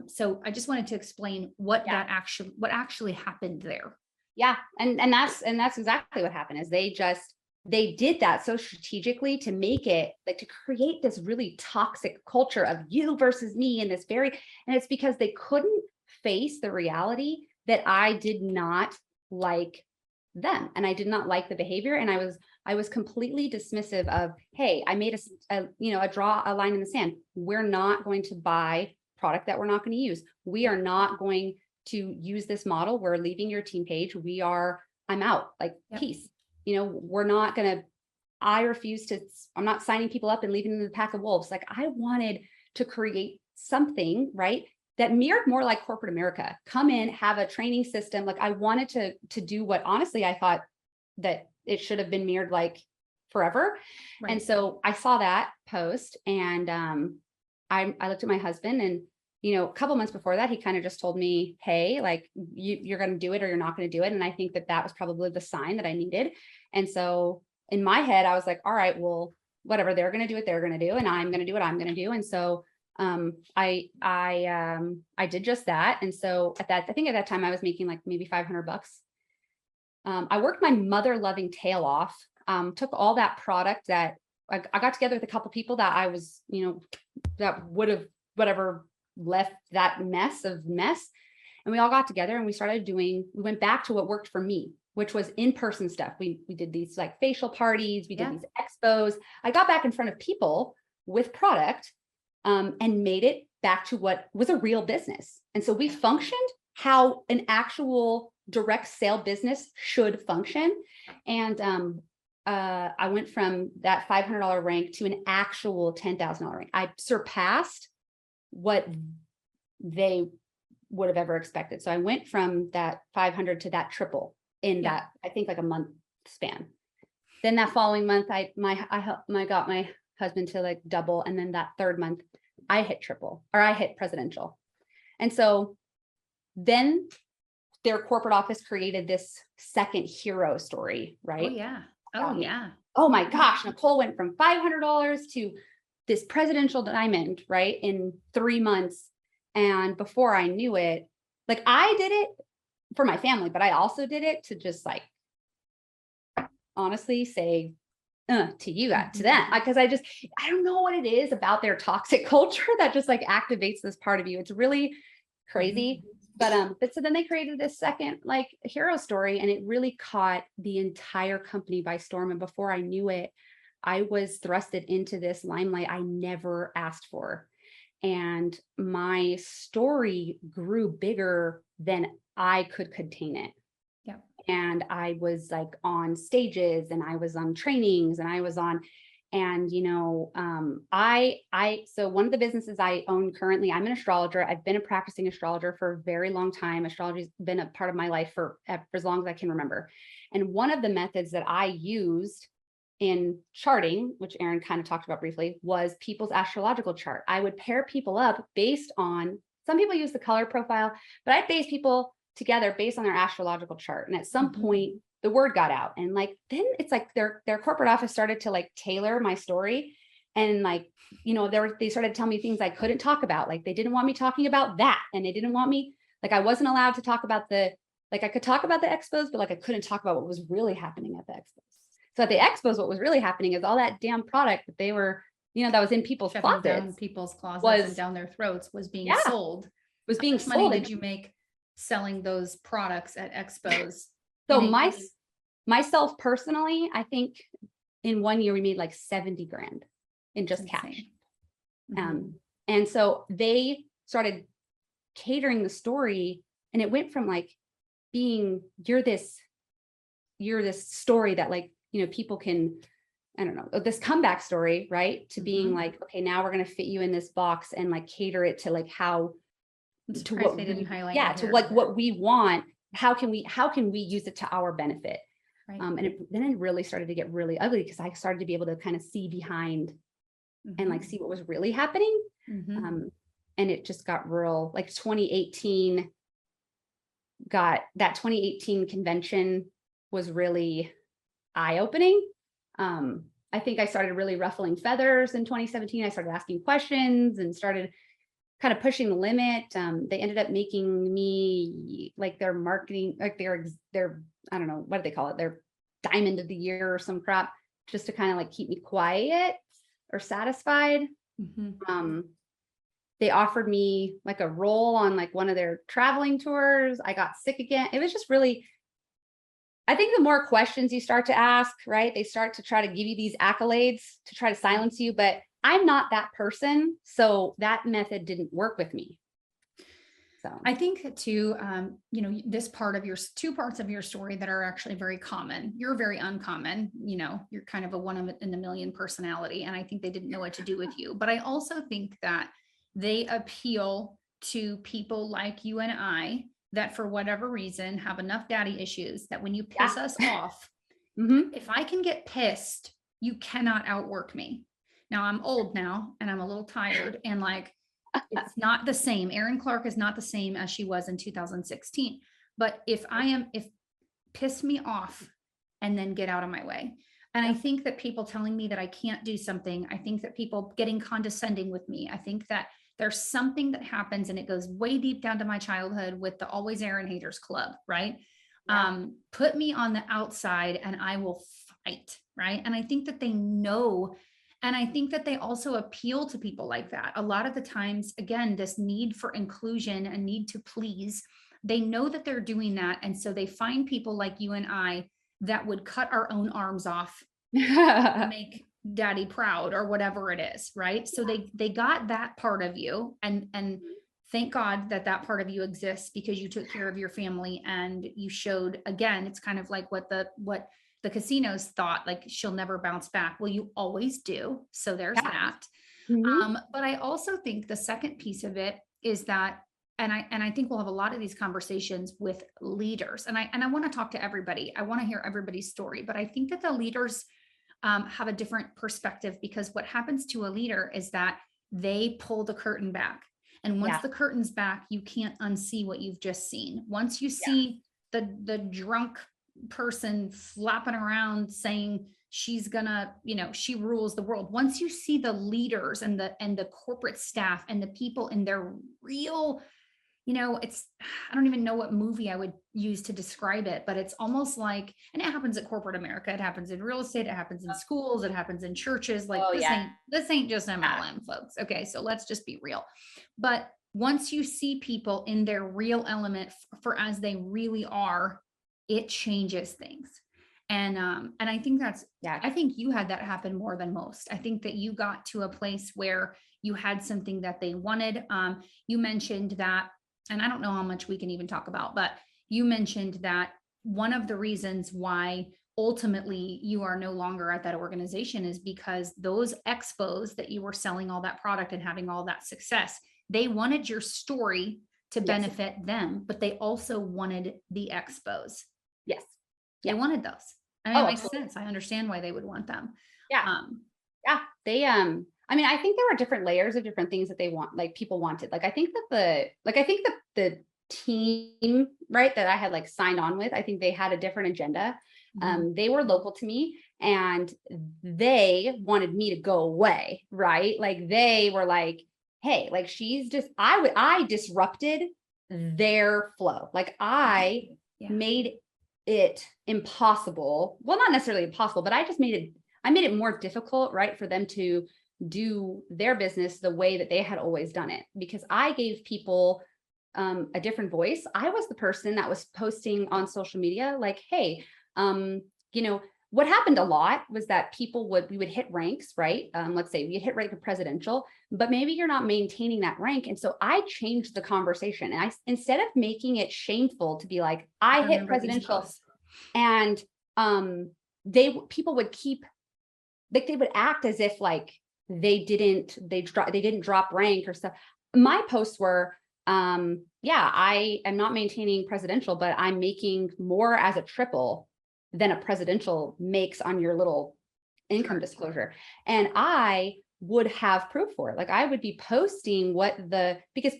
so I just wanted to explain what actually happened there. Yeah. And that's exactly what happened is they did that so strategically to make it like to create this really toxic culture of you versus me and and it's because they couldn't face the reality that I did not like them and I did not like the behavior. And I was completely dismissive of, hey, I made draw a line in the sand. We're not going to buy product that we're not going to use. We are not going to use this model. We're leaving your team page. I'm out, like, peace. We're not going to, I'm not signing people up and leaving them in the pack of wolves. Like I wanted to create something, right, that mirrored more like corporate America. Come in, have a training system. Like I wanted to do what honestly I thought that it should have been mirrored like forever. Right. And so I saw that post and I looked at my husband and, a couple months before that, he kind of just told me, hey, like you're going to do it or you're not going to do it. And I think that was probably the sign that I needed. And so in my head, I was like, all right, well, whatever, they're going to do what they're going to do. And I'm going to do what I'm going to do. And so I did just that. And so I think at that time I was making like maybe $500. I worked my mother loving tail off, took all that product that I got together with a couple people that I was, that would have whatever left that mess. And we all got together and we went back to what worked for me, which was in-person stuff. We did these like facial parties, we did these expos. I got back in front of people with product and made it back to what was a real business. And so we functioned how an actual direct sale business should function. And I went from that $500 rank to an actual $10,000 rank. I surpassed what they would have ever expected. So I went from that 500 to that triple in that, I think like a month span. Then that following month, I got my husband to like double. And then that third month I hit triple, or I hit presidential. And so then their corporate office created this second hero story, right? Oh yeah. About Oh me. yeah. Oh my gosh, Nicole went from $500 to this presidential diamond, right? In 3 months. And before I knew it, like I did it for my family, but I also did it to just like honestly say to you guys, to them, because I don't know what it is about their toxic culture that just like activates this part of you. It's really crazy. But so then they created this second like hero story, and it really caught the entire company by storm. And before I knew it, I was thrusted into this limelight I never asked for. And my story grew bigger than I could contain it. Yeah. And I was like on stages, and I was on trainings, and I was on, and so one of the businesses I own currently, I'm an astrologer. I've been a practicing astrologer for a very long time. Astrology's been a part of my life for as long as I can remember. And one of the methods that I used in charting, which Erin kind of talked about briefly, was people's astrological chart. I would pair people up based on, some people use the color profile, but I base people together based on their astrological chart. And at some point, the word got out, and like then it's like their corporate office started to like tailor my story, and like they started telling me things I couldn't talk about. Like they didn't want me talking about that, and they didn't want me, like I wasn't allowed to talk about I could talk about the expos, but like I couldn't talk about what was really happening at the expos. So at the expos, what was really happening is all that damn product that they were, that was in people's Shoving closets, down people's closets and down their throats was being sold. Was being How much money sold. did you make selling those products at expos? So myself personally, I think in 1 year we made like 70 grand in just cash. And so they started catering the story, and it went from like being, you're this story that like, people can, I don't know, this comeback story, right? To being like, okay, now we're going to fit you in this box and like cater it to like how, to what they didn't highlight. To like what we want. How can we use it to our benefit? Right. And then it really started to get really ugly, because I started to be able to kind of see behind and like see what was really happening. And it just got real, like 2018 that 2018 convention was really eye-opening. I think I started really ruffling feathers in 2017. I started asking questions and started kind of pushing the limit. They ended up making me like their marketing, like their, I don't know, what do they call it? Their diamond of the year or some crap, just to kind of like keep me quiet or satisfied. They offered me like a role on like one of their traveling tours. I got sick again. It was just really, I think the more questions you start to ask, right, they start to try to give you these accolades to try to silence you, but I'm not that person. So that method didn't work with me. So I think too, this part of two parts of your story that are actually very common. You're very uncommon, you're kind of a one in a million personality. And I think they didn't know what to do with you. But I also think that they appeal to people like you and I that for whatever reason have enough daddy issues that when you piss us off, if I can get pissed, you cannot outwork me. Now I'm old now and I'm a little tired, and like, it's not the same. Erin Clark is not the same as she was in 2016. But if piss me off and then get out of my way. And I think that people telling me that I can't do something, I think that people getting condescending with me, I think that there's something that happens, and it goes way deep down to my childhood with the Always Erin Haters Club, right? Put me on the outside and I will fight, right? And I think that they know. And I think that they also appeal to people like that. A lot of the times, again, this need for inclusion and need to please, they know that they're doing that. And so they find people like you and I that would cut our own arms off to make daddy proud or whatever it is, right? So they got that part of you, and thank God that part of you exists, because you took care of your family and you showed, again, it's kind of like what the casinos thought, like she'll never bounce back. Well, you always do. So there's that. But I also think the second piece of it is that I think we'll have a lot of these conversations with leaders, and I want to talk to everybody. I want to hear everybody's story, but I think that the leaders have a different perspective, because what happens to a leader is that they pull the curtain back. And once Yeah. the curtain's back, you can't unsee what you've just seen. Once you Yeah. see the drunk person flapping around saying she's gonna, she rules the world. Once you see the leaders and the corporate staff and the people in their real, it's, I don't even know what movie I would use to describe it, but it's almost like, and it happens at corporate America, it happens in real estate, it happens in schools, it happens in churches. Like, Oh this yeah. ain't just MLM, folks. Okay, so let's just be real. But once you see people in their real element for as they really are, it changes things. And I think I think you had that happen more than most. I think that you got to a place where you had something that they wanted. You mentioned that, and I don't know how much we can even talk about, but you mentioned that one of the reasons why ultimately you are no longer at that organization is because those expos that you were selling all that product and having all that success, they wanted your story to benefit them, but they also wanted the expos. Yes. They wanted those. I mean, it makes sense. I understand why they would want them. Yeah. Yeah. They, I mean, I think there were different layers of different things that they want, like people wanted. Like, I think that the team, right, that I had like signed on with, I think they had a different agenda. They were local to me and they wanted me to go away, right? Like they were like, hey, like she's just, I disrupted their flow. Like I made it impossible. Well, not necessarily impossible, but I made it more difficult, right, for them to do their business the way that they had always done it, because I gave people a different voice. I was the person that was posting on social media like, hey, what happened a lot was that we would hit ranks, right? Let's say we hit rank of presidential, but maybe you're not maintaining that rank. And so I changed the conversation. And instead of making it shameful to be like, I hit presidential, and people would keep, like, they would act as if like they didn't drop rank or stuff. My posts were, I am not maintaining presidential, but I'm making more as a triple than a presidential makes on your little income disclosure. And I would have proof for it. Like I would be posting because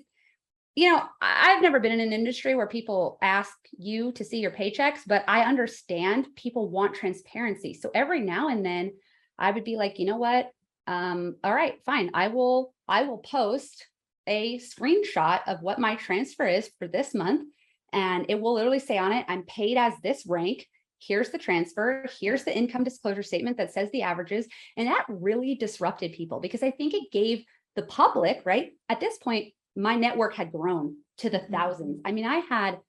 I've never been in an industry where people ask you to see your paychecks, but I understand people want transparency. So every now and then I would be like, you know what? All right, fine. I will post a screenshot of what my transfer is for this month. And it will literally say on it, I'm paid as this rank. Here's the transfer. Here's the income disclosure statement that says the averages. And that really disrupted people because I think it gave the public, right? At this point, my network had grown to the thousands. I mean, I had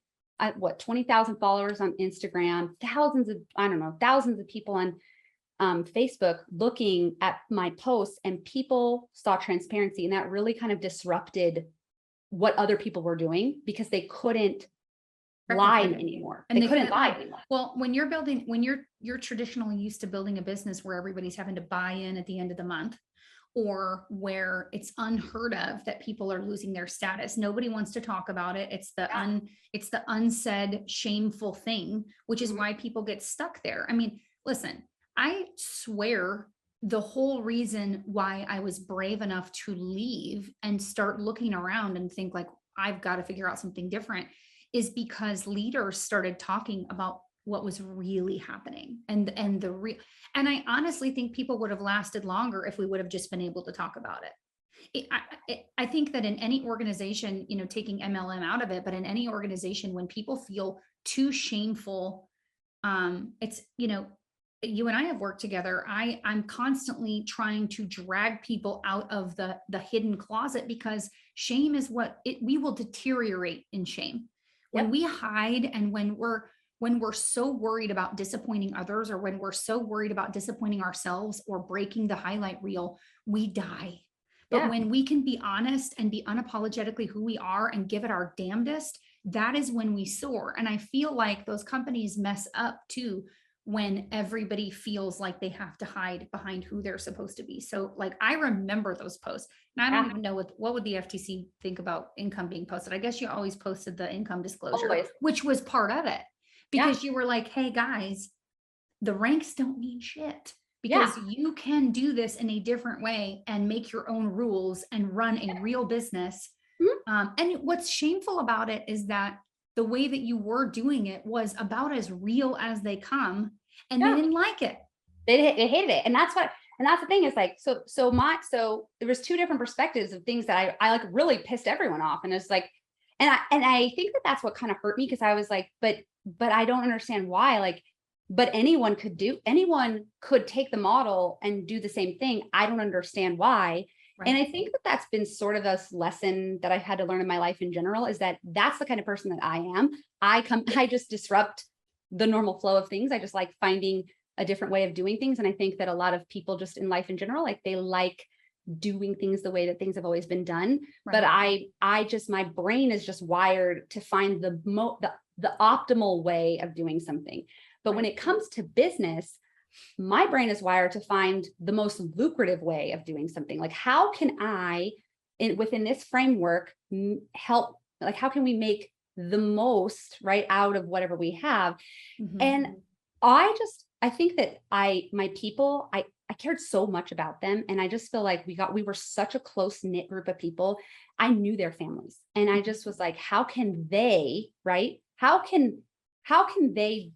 20,000 followers on Instagram, thousands of people on Facebook looking at my posts, and people saw transparency, and that really kind of disrupted what other people were doing because they couldn't lie anymore. And they couldn't lie anymore. Well, when you're traditionally used to building a business where everybody's having to buy in at the end of the month, or where it's unheard of that people are losing their status. Nobody wants to talk about it. It's the unsaid shameful thing, which is why people get stuck there. I mean, listen, I swear the whole reason why I was brave enough to leave and start looking around and think like, I've got to figure out something different is because leaders started talking about what was really happening and I honestly think people would have lasted longer if we would have just been able to talk about it. I think that in any organization, taking MLM out of it, but in any organization, when people feel too shameful, it's, you and I have worked together. I'm constantly trying to drag people out of the hidden closet because shame is we will deteriorate in shame. When we hide and when we're so worried about disappointing others, or when we're so worried about disappointing ourselves or breaking the highlight reel, we die. But when we can be honest and be unapologetically who we are and give it our damnedest, that is when we soar. And I feel like those companies mess up too when everybody feels like they have to hide behind who they're supposed to be. So like, I remember those posts, and I don't even know what would the FTC think about income being posted. I guess you always posted the income disclosure, Always. which was part of it, because you were like, hey guys, the ranks don't mean shit, because you can do this in a different way and make your own rules and run a real business. And what's shameful about it is that the way that you were doing it was about as real as they come, and they didn't like it. They hated it. And that's the thing is like, so there was two different perspectives of things that I like really pissed everyone off. And it's like, and I think that that's what kind of hurt me, because I was like, but I don't understand why, like, but anyone could take the model and do the same thing. I don't understand why. Right. And I think that that's been sort of a lesson that I've had to learn in my life in general, is that that's the kind of person that I am. I just disrupt the normal flow of things. I just like finding a different way of doing things. And I think that a lot of people just in life in general, like they like doing things the way that things have always been done. Right. But I just, my brain is just wired to find the optimal way of doing something. But when it comes to business, my brain is wired to find the most lucrative way of doing something. Like, how can I, within this framework, help? Like, how can we make the most out of whatever we have? And I think that my people, I cared so much about them. And I just feel like we were such a close knit group of people. I knew their families. And I just was like, how can they, how can they,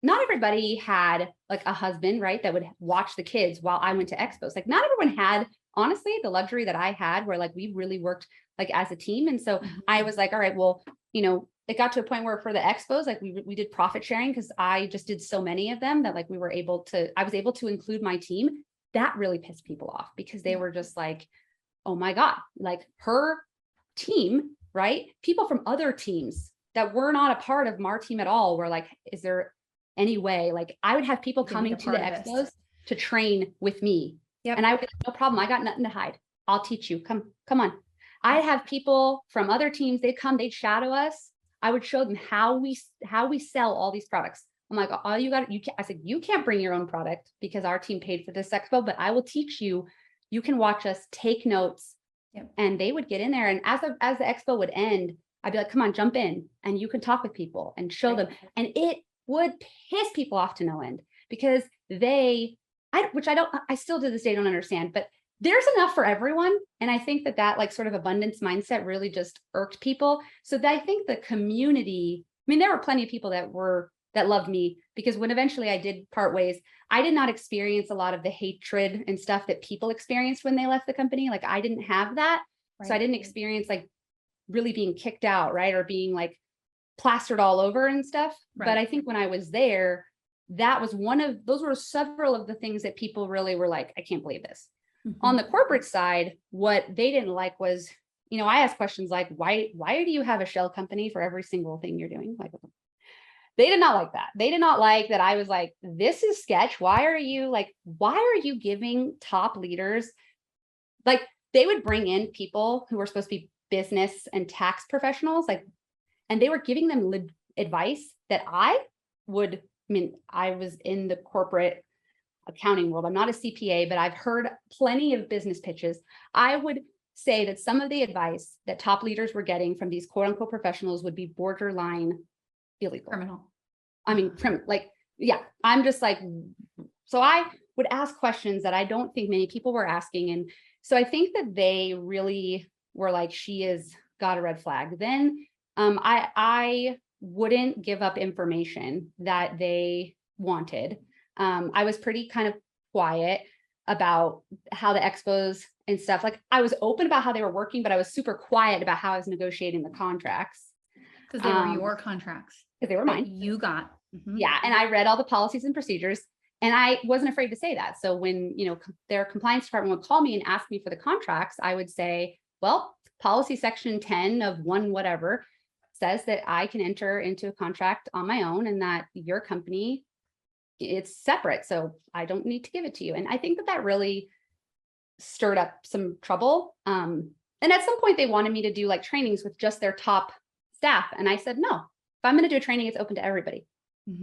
not everybody had like a husband, that would watch the kids while I went to expos. Like, not everyone had, honestly, the luxury that I had, where like we really worked like as a team. And so I was like, all right, well, it got to a point where for the expos, like we did profit sharing, because I just did so many of them that like I was able to include my team. That really pissed people off, because they were just like, oh my God, like her team, people from other teams that were not a part of our team at all were like, is there any way? Like, I would have people coming to the expos to train with me. And I would be like, no problem. I got nothing to hide. I'll teach you. Come on. I'd have people from other teams. They'd come, they'd shadow us. I would show them how we sell all these products. I'm like, all you got, I said, you can't bring your own product because our team paid for this expo, but I will teach you. You can watch us, take notes. And they would get in there. And as the expo would end, I'd be like, come on, jump in, and you can talk with people and show them. And it would piss people off to no end, because I still to this day don't understand, but there's enough for everyone. And I think that like sort of abundance mindset really just irked people. So I think the community, I mean, there were plenty of people that loved me, because when eventually I did part ways, I did not experience a lot of the hatred and stuff that people experienced when they left the company. Like, I didn't have that. So I didn't experience like really being kicked out, or being like plastered all over and stuff. But I think when I was there, those were several of the things that people really were like, I can't believe this. On the corporate side, what they didn't like was, I asked questions like, why do you have a shell company for every single thing you're doing? Like, they did not like that. They did not like that. I was like, this is sketch. Why are you giving top leaders, like, they would bring in people who were supposed to be business and tax professionals, and they were giving them advice that I was in the corporate accounting world. I'm not a CPA, but I've heard plenty of business pitches. I would say that some of the advice that top leaders were getting from these quote unquote professionals would be borderline illegal. Criminal. I mean, I'm just like, so I would ask questions that I don't think many people were asking. And so I think that they really were like, she has got a red flag. Then I wouldn't give up information that they wanted. I was pretty kind of quiet about how the expos and stuff, like I was open about how they were working, but I was super quiet about how I was negotiating the contracts. Because they were your contracts. Because they were mine. You got. Yeah. And I read all the policies and procedures, and I wasn't afraid to say that. So when, their compliance department would call me and ask me for the contracts, I would say, well, policy section 10 of one whatever says that I can enter into a contract on my own, and that your company, it's separate. So I don't need to give it to you. And I think that really stirred up some trouble. And at some point they wanted me to do like trainings with just their top staff. And I said, no, if I'm going to do a training, it's open to everybody.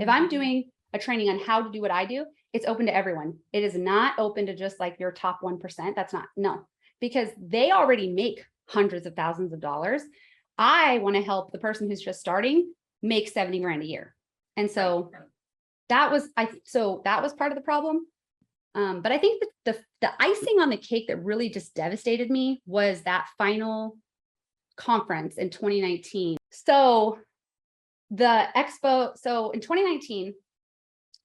If I'm doing a training on how to do what I do, it's open to everyone. It is not open to just like your top 1%. That's not, no, because they already make hundreds of thousands of dollars. I want to help the person who's just starting make 70 grand a year. And so that was, that was part of the problem. But I think that the icing on the cake that really just devastated me was that final conference in 2019. So the expo, so in 2019,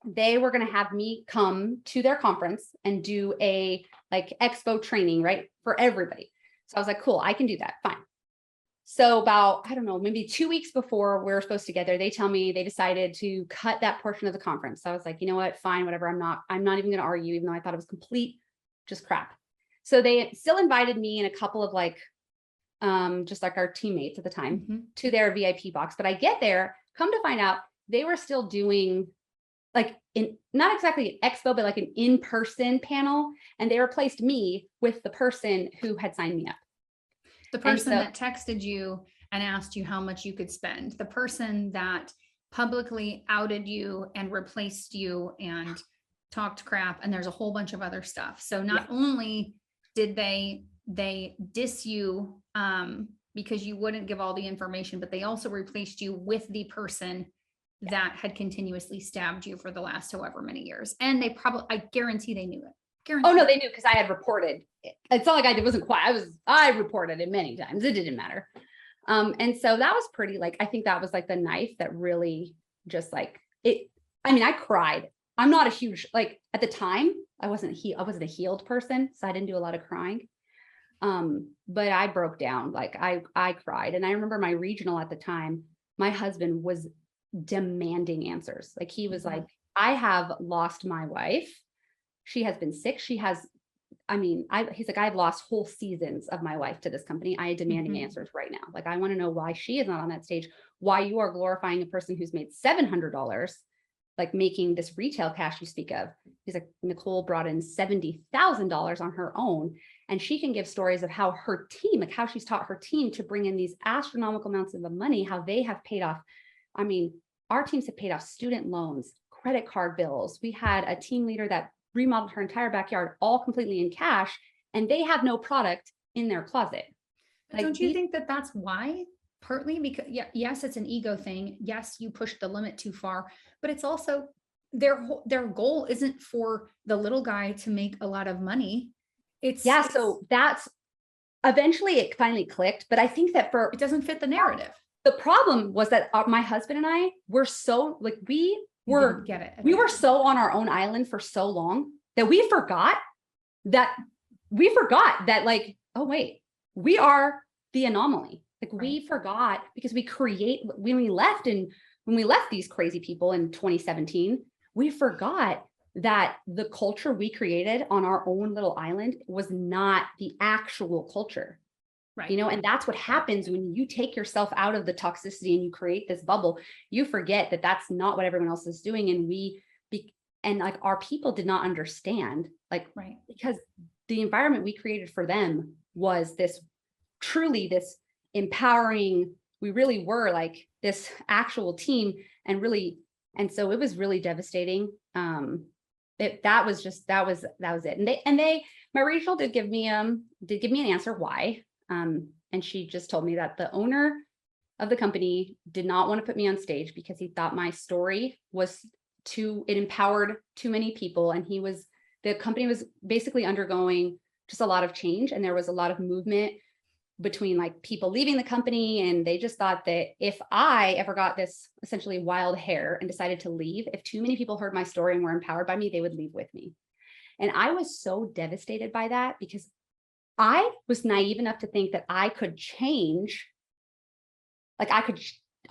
they were going to have me come to their conference and do a like expo training, right, for everybody. So I was like, cool, I can do that. Fine. So about, I don't know, maybe 2 weeks before we were supposed to get there, they tell me they decided to cut that portion of the conference. So I was like, you know what, fine, whatever. I'm not even going to argue, even though I thought it was complete, just crap. So they still invited me and a couple of like, just like our teammates at the time to their VIP box. But I get there, come to find out they were still doing like not exactly an expo, but like an in-person panel. And they replaced me with the person who had signed me up. The person that texted you and asked you how much you could spend, the person that publicly outed you and replaced you and talked crap. And there's a whole bunch of other stuff. So not only did they diss you because you wouldn't give all the information, but they also replaced you with the person that had continuously stabbed you for the last however many years. And they probably, I guarantee they knew it. Guarantee. Oh no, they knew because I had reported it. It's not like I wasn't quiet. I reported it many times. It didn't matter. And so that was pretty, like, I think that was like the knife that really just like it. I mean, I cried. I'm not a huge, like at the time, I wasn't a healed person. So I didn't do a lot of crying. But I broke down, like I cried. And I remember my regional at the time, my husband was demanding answers. Like he was like, I have lost my wife. She has been sick. He's like, I've lost whole seasons of my life to this company. I am demanding answers right now. Like, I want to know why she is not on that stage, why you are glorifying a person who's made $700, like making this retail cash you speak of. He's like, Nicole brought in $70,000 on her own. And she can give stories of how her team, like how she's taught her team to bring in these astronomical amounts of money, how they have paid off. I mean, our teams have paid off student loans, credit card bills. We had a team leader that remodeled her entire backyard, all completely in cash, and they have no product in their closet. Like, don't you think that that's why? Partly because, yes, it's an ego thing. Yes, you pushed the limit too far, but it's also their goal isn't for the little guy to make a lot of money. So that's eventually it finally clicked, but I think that it doesn't fit the narrative. The problem was that my husband and I were so like, we were so on our own island for so long that we forgot that like, oh wait, we are the anomaly. Like we forgot because when we left these crazy people in 2017, we forgot that the culture we created on our own little island was not the actual culture. Right. You know, and that's what happens when you take yourself out of the toxicity and you create this bubble. You forget that that's not what everyone else is doing. And like our people did not understand, like, because the environment we created for them was this empowering. We really were like this actual team and so it was really devastating. That was it. My regional did give me an answer why. And she just told me that the owner of the company did not want to put me on stage because he thought my story it empowered too many people. And the company was basically undergoing just a lot of change. And there was a lot of movement between like people leaving the company. And they just thought that if I ever got this essentially wild hair and decided to leave, if too many people heard my story and were empowered by me, they would leave with me. And I was so devastated by that because I was naive enough to think that I could change, like I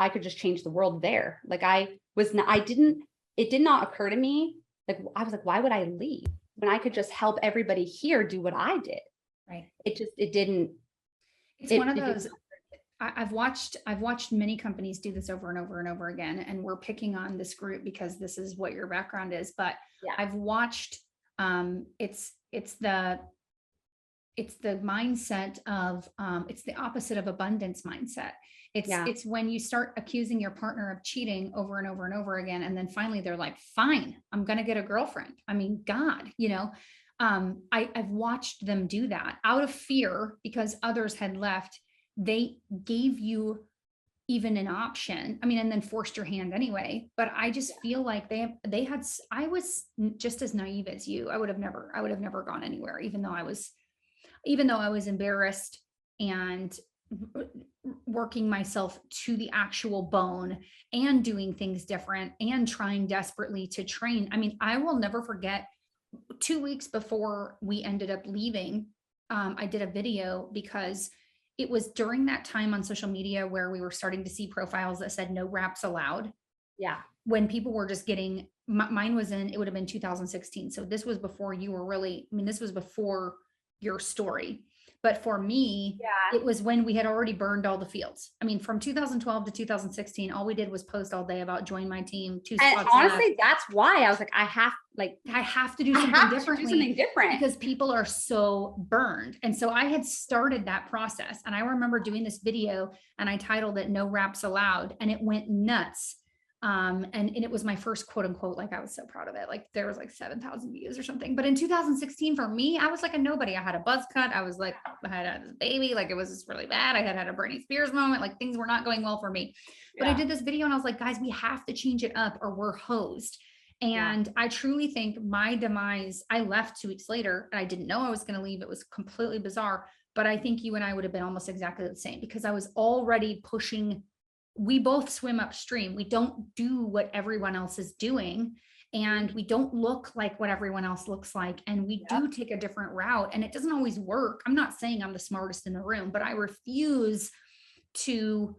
could just change the world there. Like it did not occur to me. Like, I was like, why would I leave when I could just help everybody here do what I did? Right. It didn't. It's one of those, I've watched many companies do this over and over and over again. And we're picking on this group because this is what your background is. But I've watched, it's the it's the mindset of, it's the opposite of abundance mindset. Yeah. It's when you start accusing your partner of cheating over and over and over again. And then finally they're like, fine, I'm going to get a girlfriend. I mean, God, I've watched them do that out of fear because others had left. They gave you even an option. I mean, and then forced your hand anyway. But I just feel like I was just as naive as you. I would have never gone anywhere, even though I was embarrassed and working myself to the actual bone and doing things different and trying desperately to train. I mean, I will never forget 2 weeks before we ended up leaving, I did a video because it was during that time on social media where we were starting to see profiles that said no wraps allowed. Yeah. When people were just getting, mine was it would have been 2016. So this was before you were really, I mean, this was before your story. But for me, Yeah. it was when we had already burned all the fields. I mean, from 2012 to 2016, all we did was post all day about join my team, 2 And spots honestly, left. that's why I was like, I have to do something differently different. because people are so burned. And so I had started that process. And I remember doing this video and I titled it No Wraps Allowed, and it went nuts. And it was my first quote unquote, like I was so proud of it. Like there was like 7,000 views or something. But in 2016, for me, I was like a nobody. I had a buzz cut. I was like, I had a baby. Like it was just really bad. I had a Britney Spears moment. Like things were not going well for me. But I did this video and I was like, guys, we have to change it up or we're hosed. And I truly think my demise, I left 2 weeks later and I didn't know I was going to leave. It was completely bizarre. But I think you and I would have been almost exactly the same because I was already pushing. We both swim upstream. We don't do what everyone else is doing. And we don't look like what everyone else looks like. And we do take a different route. And it doesn't always work. I'm not saying I'm the smartest in the room, but I refuse to,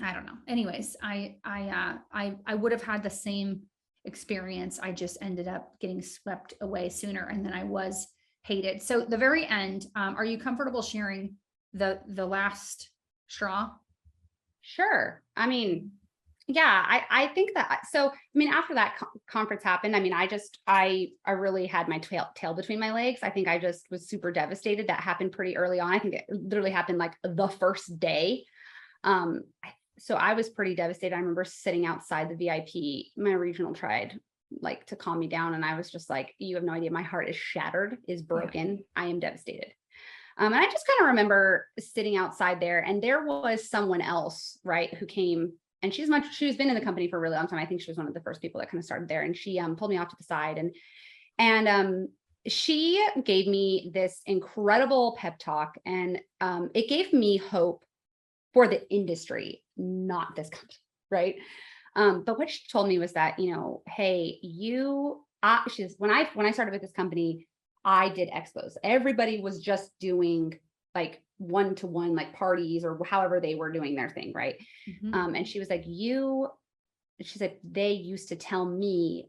I don't know. Anyways, I would have had the same experience. I just ended up getting swept away sooner, and then I was hated. So the very end, are you comfortable sharing the last straw? Sure. I mean, yeah, I think that, so, I mean, after that conference happened, I mean, I really had my tail between my legs. I think I just was super devastated. That happened pretty early on. I think it literally happened like the first day. So I was pretty devastated. I remember sitting outside the VIP, my regional tried like to calm me down. And I was just like, you have no idea. My heart is shattered, is broken. I am devastated. And I just kind of remember sitting outside there, and there was someone else, right, who came, and she's been in the company for a really long time. I think she was one of the first people that kind of started there, and she pulled me off to the side, and she gave me this incredible pep talk, and it gave me hope for the industry, not this company, right? But what she told me was that, hey, when I started with this company, I did expos. Everybody was just doing like one-to-one, like parties or however they were doing their thing, right? And she was like, she's like, they used to tell me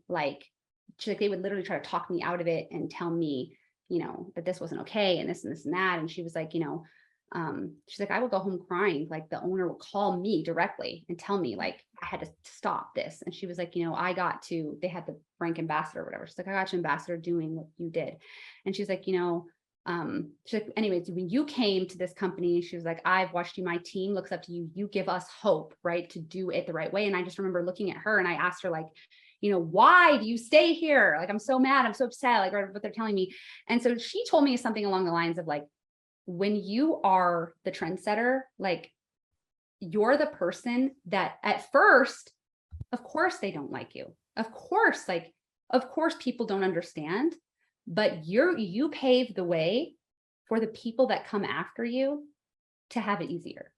she's like, they would literally try to talk me out of it and tell me, that this wasn't okay and this and this and that. And she was like, she's like, I would go home crying. Like the owner would call me directly and tell me like I had to stop this. And she was like, they had the rank ambassador or whatever. She's like, I got you ambassador doing what you did. And she's like, she's like, anyways, when you came to this company, she was like, I've watched you, my team looks up to you. You give us hope, right? To do it the right way. And I just remember looking at her and I asked her like, why do you stay here? Like, I'm so mad. I'm so upset. Like what they're telling me. And so she told me something along the lines of like, when you are the trendsetter, like you're the person that at first, of course, they don't like you. Of course, people don't understand, but you pave the way for the people that come after you to have it easier.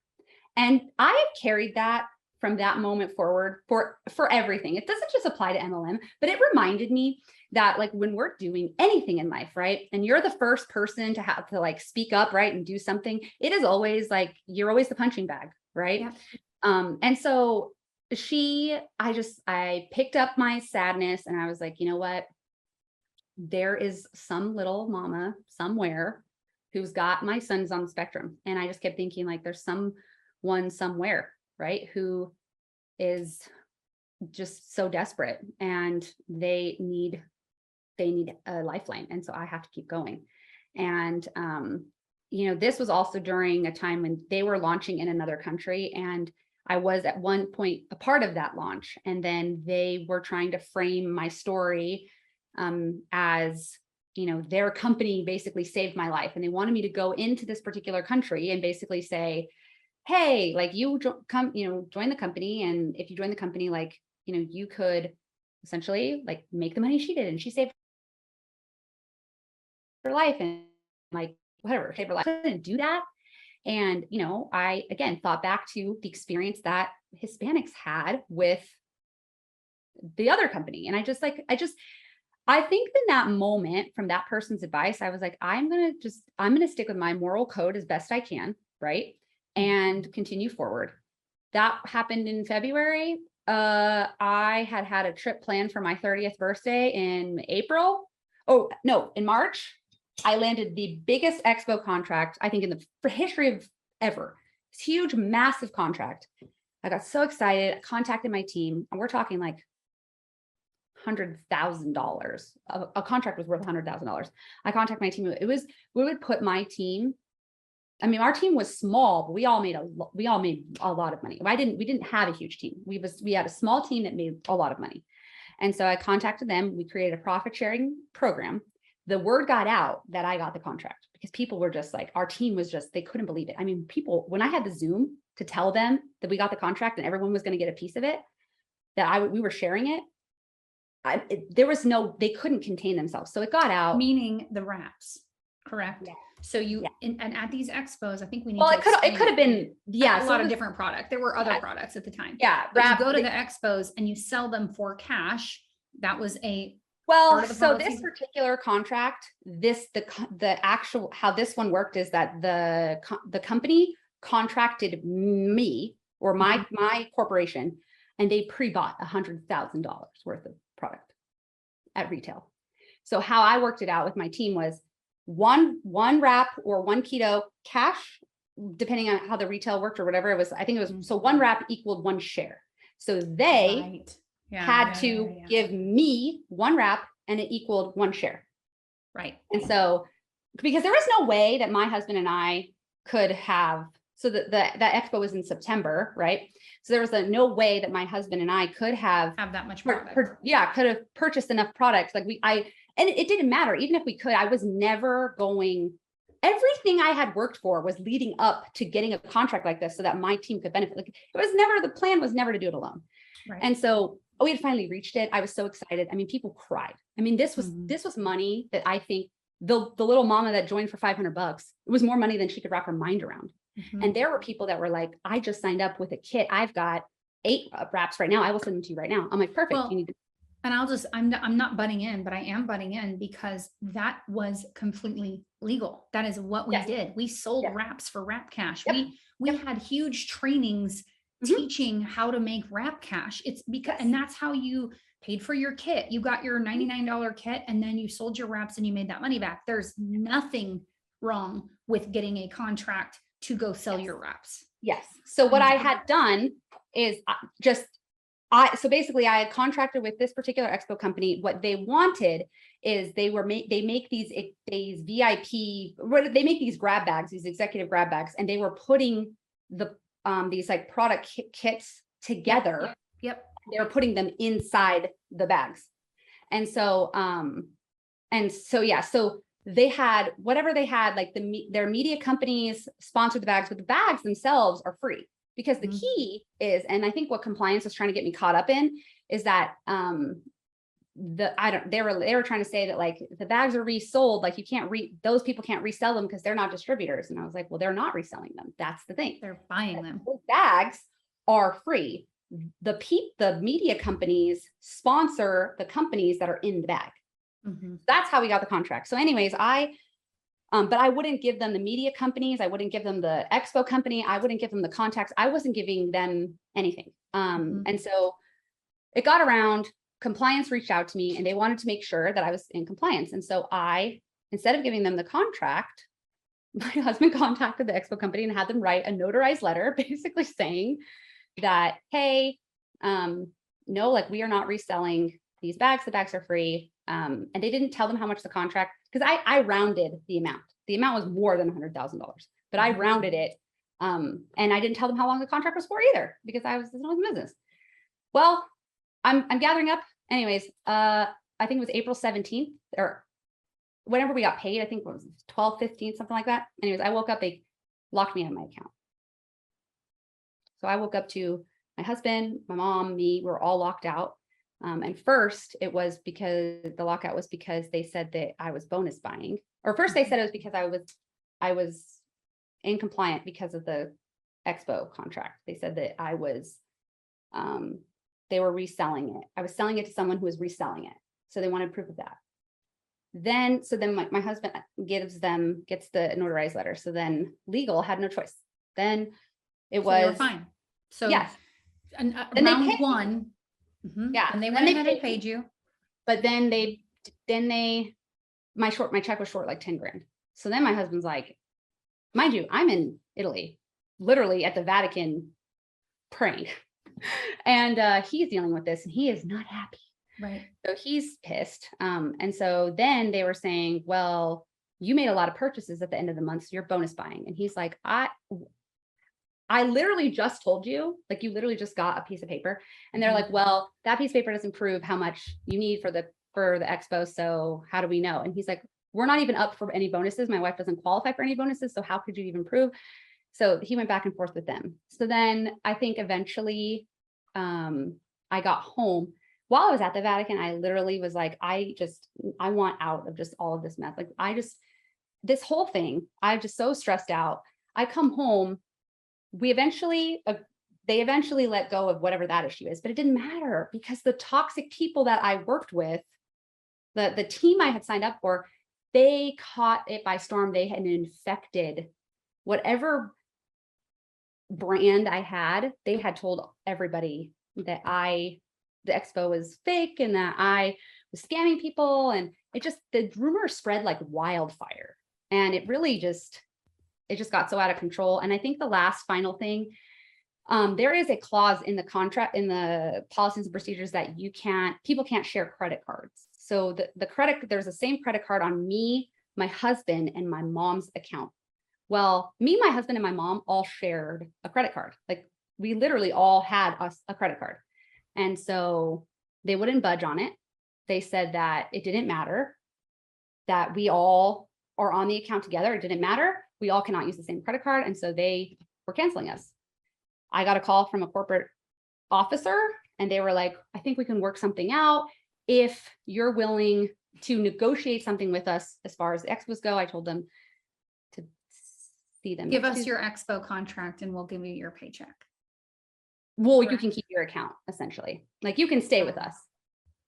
And I have carried that from that moment forward for everything. It doesn't just apply to MLM, but it reminded me that like when we're doing anything in life, right? And you're the first person to have to like speak up, right? And do something. It is always like, you're always the punching bag, right? Yeah. And so I picked up my sadness and I was like, you know what? There is some little mama somewhere who's got my son's on the spectrum. And I just kept thinking like, there's someone somewhere, right? Who is just so desperate and they need a lifeline. And so I have to keep going. And, this was also during a time when they were launching in another country. And I was at one point a part of that launch. And then they were trying to frame my story as, their company basically saved my life. And they wanted me to go into this particular country and basically say, hey, like join the company. And if you join the company, like, you could essentially like make the money she did. And she saved her life and like, whatever, saved her life. I couldn't do that. And, I, again, thought back to the experience that Hispanics had with the other company. And I think in that moment from that person's advice, I was like, I'm going to stick with my moral code as best I can. Right. And continue forward. That happened in February. I had a trip planned for my 30th birthday in April. Oh, no, in March. I landed the biggest expo contract, I think, in the history of ever. It's huge, massive contract. I got so excited. I contacted my team, and we're talking like $100,000. A contract was worth $100,000. I contacted my team. We would put my team. I mean, our team was small, but we all made a lot of money. We didn't have a huge team. We had a small team that made a lot of money. And so I contacted them. We created a profit sharing program. The word got out that I got the contract because people were just like, our team was just, they couldn't believe it. I mean, when I had the Zoom to tell them that we got the contract and everyone was going to get a piece of it, we were sharing it. They couldn't contain themselves. So it got out. Meaning the wraps, correct? Yeah. So and at these expos, I think we need to it could have been, a lot of different product. There were other products at the time. Yeah. But you go to the expos and you sell them for cash. That was so this particular contract, the actual, how this one worked is that the company contracted me or my corporation, and they pre-bought $100,000 worth of product at retail. So how I worked it out with my team was one wrap or one keto cash, depending on how the retail worked or whatever it was. I think it was, so one wrap equaled one share. So they had to give me one wrap and it equaled one share. Right. And so, because there was no way that my husband and I could have, so that expo was in September, right? So there was no way that my husband and I could have that much product. Could have purchased enough products. Like and it didn't matter. Even if we could, I was never going, everything I had worked for was leading up to getting a contract like this so that my team could benefit. Like the plan was never to do it alone. Right. And so we had finally reached it. I was so excited. I mean, people cried. I mean, this was money that I think the little mama that joined for $500, it was more money than she could wrap her mind around. And there were people that were like, I just signed up with a kit. I've got 8 wraps right now. I will send them to you right now. I'm like, perfect. Well, and I'm not butting in, but I am butting in because that was completely legal. That is what we did. We sold wraps for wrap cash. We had huge trainings teaching how to make wrap cash. It's because, and that's how you paid for your kit. You got your $99 kit and then you sold your wraps and you made that money back. There's nothing wrong with getting a contract to go sell your wraps. Yes. So what I had done is so basically I had contracted with this particular expo company. What they wanted is they make these VIP, they make these grab bags, these executive grab bags, and they were putting these like product kits together. Yep. They were putting them inside the bags. And so, so they had whatever they had, like their media companies sponsored the bags, but the bags themselves are free. Because the key is, and I think what compliance was trying to get me caught up in is that they were trying to say that like the bags are resold, like those people can't resell them because they're not distributors. And I was like, well, they're not reselling them. That's the thing. They're buying them. Those bags are free. The media companies sponsor the companies that are in the bag. That's how we got the contract. So anyways, but I wouldn't give them the media companies. I wouldn't give them the expo company. I wouldn't give them the contacts. I wasn't giving them anything. And so it got around, compliance reached out to me and they wanted to make sure that I was in compliance. And so instead of giving them the contract, my husband contacted the expo company and had them write a notarized letter, basically saying that, hey, no, like we are not reselling these bags. The bags are free. And they didn't tell them how much the contract because I rounded the amount. The amount was more than $100,000, but I rounded it. And I didn't tell them how long the contract was for either, because I was in business. Well, I'm gathering up. Anyways, I think it was April 17th or whenever we got paid. I think it was 12, 15, something like that. Anyways, I woke up, they locked me out of my account. So I woke up to my husband, my mom, me, we're all locked out. And first it was because the lockout was because they said that I was bonus buying, or first they said it was because I was incompliant because of the expo contract. They said that I was, they were reselling it. I was selling it to someone who was reselling it. So they wanted proof of that. Then my husband gets the notarized letter. So then legal had no choice. Then it was, you were fine. So yes. And Then they round paid me. one. Yeah. And they Then went ahead and paid you. But then my check was short like 10 grand. So then my husband's like, mind you, I'm in Italy, literally at the Vatican praying. And he's dealing with this and he is not happy. Right. So he's pissed. And so then they were saying, well, you made a lot of purchases at the end of the month, so you're bonus buying. And he's like, I literally just told you, like, you literally just got a piece of paper. And they're like, well, that piece of paper doesn't prove how much you need for the expo. So how do we know? And he's like, we're not even up for any bonuses. My wife doesn't qualify for any bonuses. So how could you even prove? So he went back and forth with them. So then I think eventually I got home. While I was at the Vatican, I literally was like, I want out of just all of this mess. Like this whole thing, I'm just so stressed out. I come home. They eventually let go of whatever that issue is, but it didn't matter because the toxic people that I worked with, the team I had signed up for, they caught it by storm. They had infected whatever brand I had. They had told everybody that the expo was fake and that I was scamming people. And the rumor spread like wildfire. And it really just got so out of control. And I think the last final thing, there is a clause in the contract, in the policies and procedures that people can't share credit cards. So there's the same credit card on me, my husband, and my mom's account. Well, me, my husband, and my mom all shared a credit card. Like we literally all had a credit card. And so they wouldn't budge on it. They said that it didn't matter, that we all are on the account together. It didn't matter. We all cannot use the same credit card. And so they were canceling us. I got a call from a corporate officer and they were like, I think we can work something out if you're willing to negotiate something with us as far as the expos go. I told them to see them. Give us your expo contract and we'll give you your paycheck. Well, you can keep your account essentially. Like you can stay with us.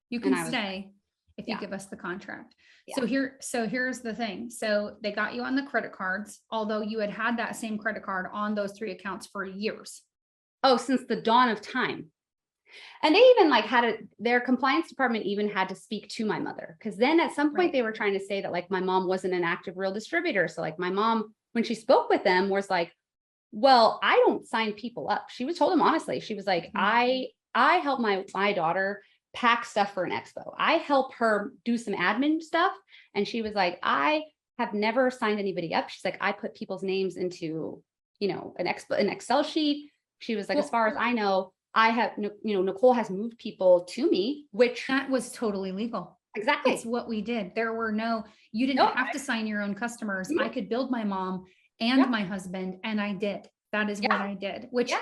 You can stay if you give us the contract. Yeah. So here's the thing. So they got you on the credit cards, although you had that same credit card on those 3 accounts for years. Oh, since the dawn of time. And they even their compliance department even had to speak to my mother. Cause then at some point they were trying to say that like my mom wasn't an active real distributor. So like my mom, when she spoke with them, was like, well, I don't sign people up. She was told them honestly, she was like, I help my daughter pack stuff for an expo. I help her do some admin stuff. And she was like, I have never signed anybody up. She's like, I put people's names into, an Excel sheet. She was like, as far as I know, Nicole has moved people to me, which that was totally legal. Exactly. It's what we did. You didn't have to sign your own customers. I could build my mom and my husband. And I did. That is what I did, which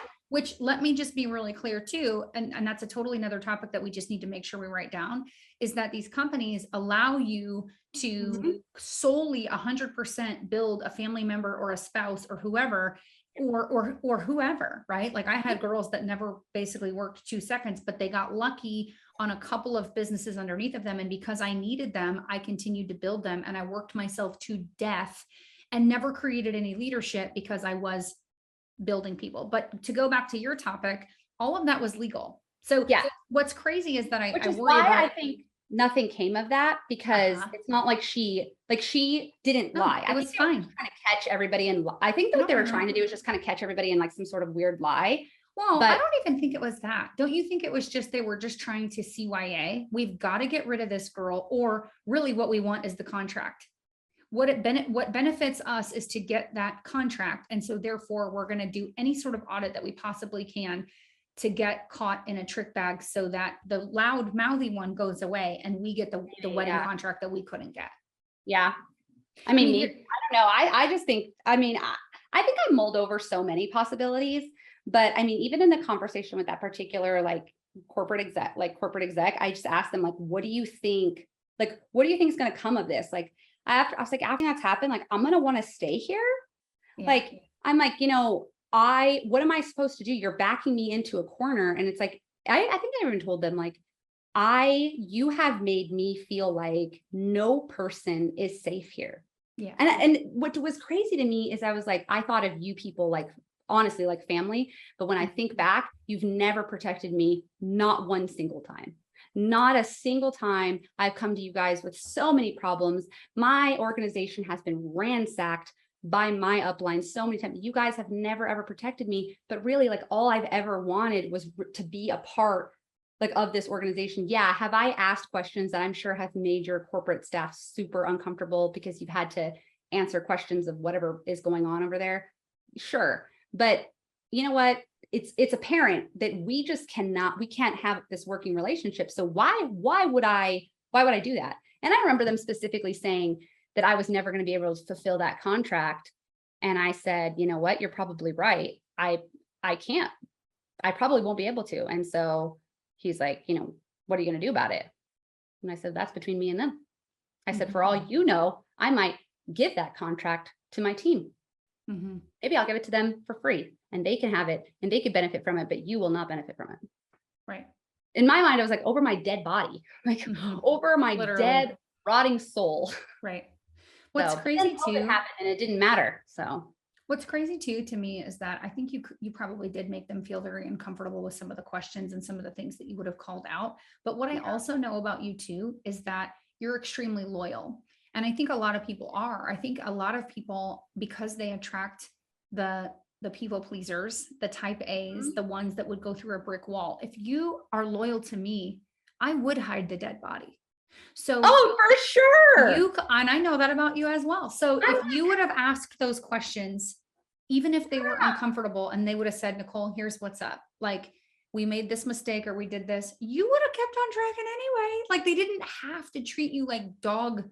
let me just be really clear too. And that's a totally another topic that we just need to make sure we write down, is that these companies allow you to solely 100% build a family member or a spouse or whoever, or whoever, right? Like I had girls that never basically worked 2 seconds, but they got lucky on a couple of businesses underneath of them. And because I needed them, I continued to build them and I worked myself to death and never created any leadership because I was building people. But to go back to your topic, all of that was legal. So what's crazy is that I worry about, I think nothing came of that because it's not like she didn't lie. It was fine. Trying to catch everybody. And I think what they were trying to do is just kind of catch everybody in like some sort of weird lie. Well, I But don't even think it was that. Don't you think it was just they were just trying to CYA? We've got to get rid of this girl, or really what we want is the contract. What benefits us is to get that contract. And so therefore we're going to do any sort of audit that we possibly can to get caught in a trick bag so that the loud mouthy one goes away and we get the wedding contract that we couldn't get. Yeah. I mean, I don't know. I just think, I mean, I think I mulled over so many possibilities, but I mean, even in the conversation with that particular like corporate exec, I just asked them, like, what do you think? Like, what do you think is going to come of this? Like, I was like, after that's happened, like, I'm going to want to stay here. Yeah. Like, I'm like, you know, what am I supposed to do? You're backing me into a corner. And it's like, I think I even told them, like, you have made me feel like no person is safe here. Yeah. And what was crazy to me is I was like, I thought of you people like, honestly, like family. But when I think back, you've never protected me, not one single time. Not a single time. I've come to you guys with so many problems. My organization has been ransacked by my upline so many times. You guys have never, ever protected me. But really, like, all I've ever wanted was to be a part like of this organization. Yeah. Have I asked questions that I'm sure have made your corporate staff super uncomfortable because you've had to answer questions of whatever is going on over there? Sure. But you know what? It's apparent that we can't have this working relationship. So why would I do that? And I remember them specifically saying that I was never going to be able to fulfill that contract. And I said, you know what? You're probably right. I can't. I probably won't be able to. And so he's like, you know, what are you going to do about it? And I said, that's between me and them. I said, for all you know, I might give that contract to my team. Mm-hmm. Maybe I'll give it to them for free and they can have it and they could benefit from it, but you will not benefit from it. Right. In my mind, I was like, over my dead body, like over my dead, rotting soul. Right. What's crazy too, it happened and it didn't matter. So what's crazy too, to me, is that I think you probably did make them feel very uncomfortable with some of the questions and some of the things that you would have called out. But what I also know about you too, is that you're extremely loyal. And I think a lot of people are. I think a lot of people, because they attract the people pleasers, the type A's, the ones that would go through a brick wall. If you are loyal to me, I would hide the dead body. So, oh, for sure. And I know that about you as well. So if you would have asked those questions, even if they were uncomfortable and they would have said, Nicole, here's what's up. Like, we made this mistake or we did this, you would have kept on dragging anyway. Like, they didn't have to treat you like dog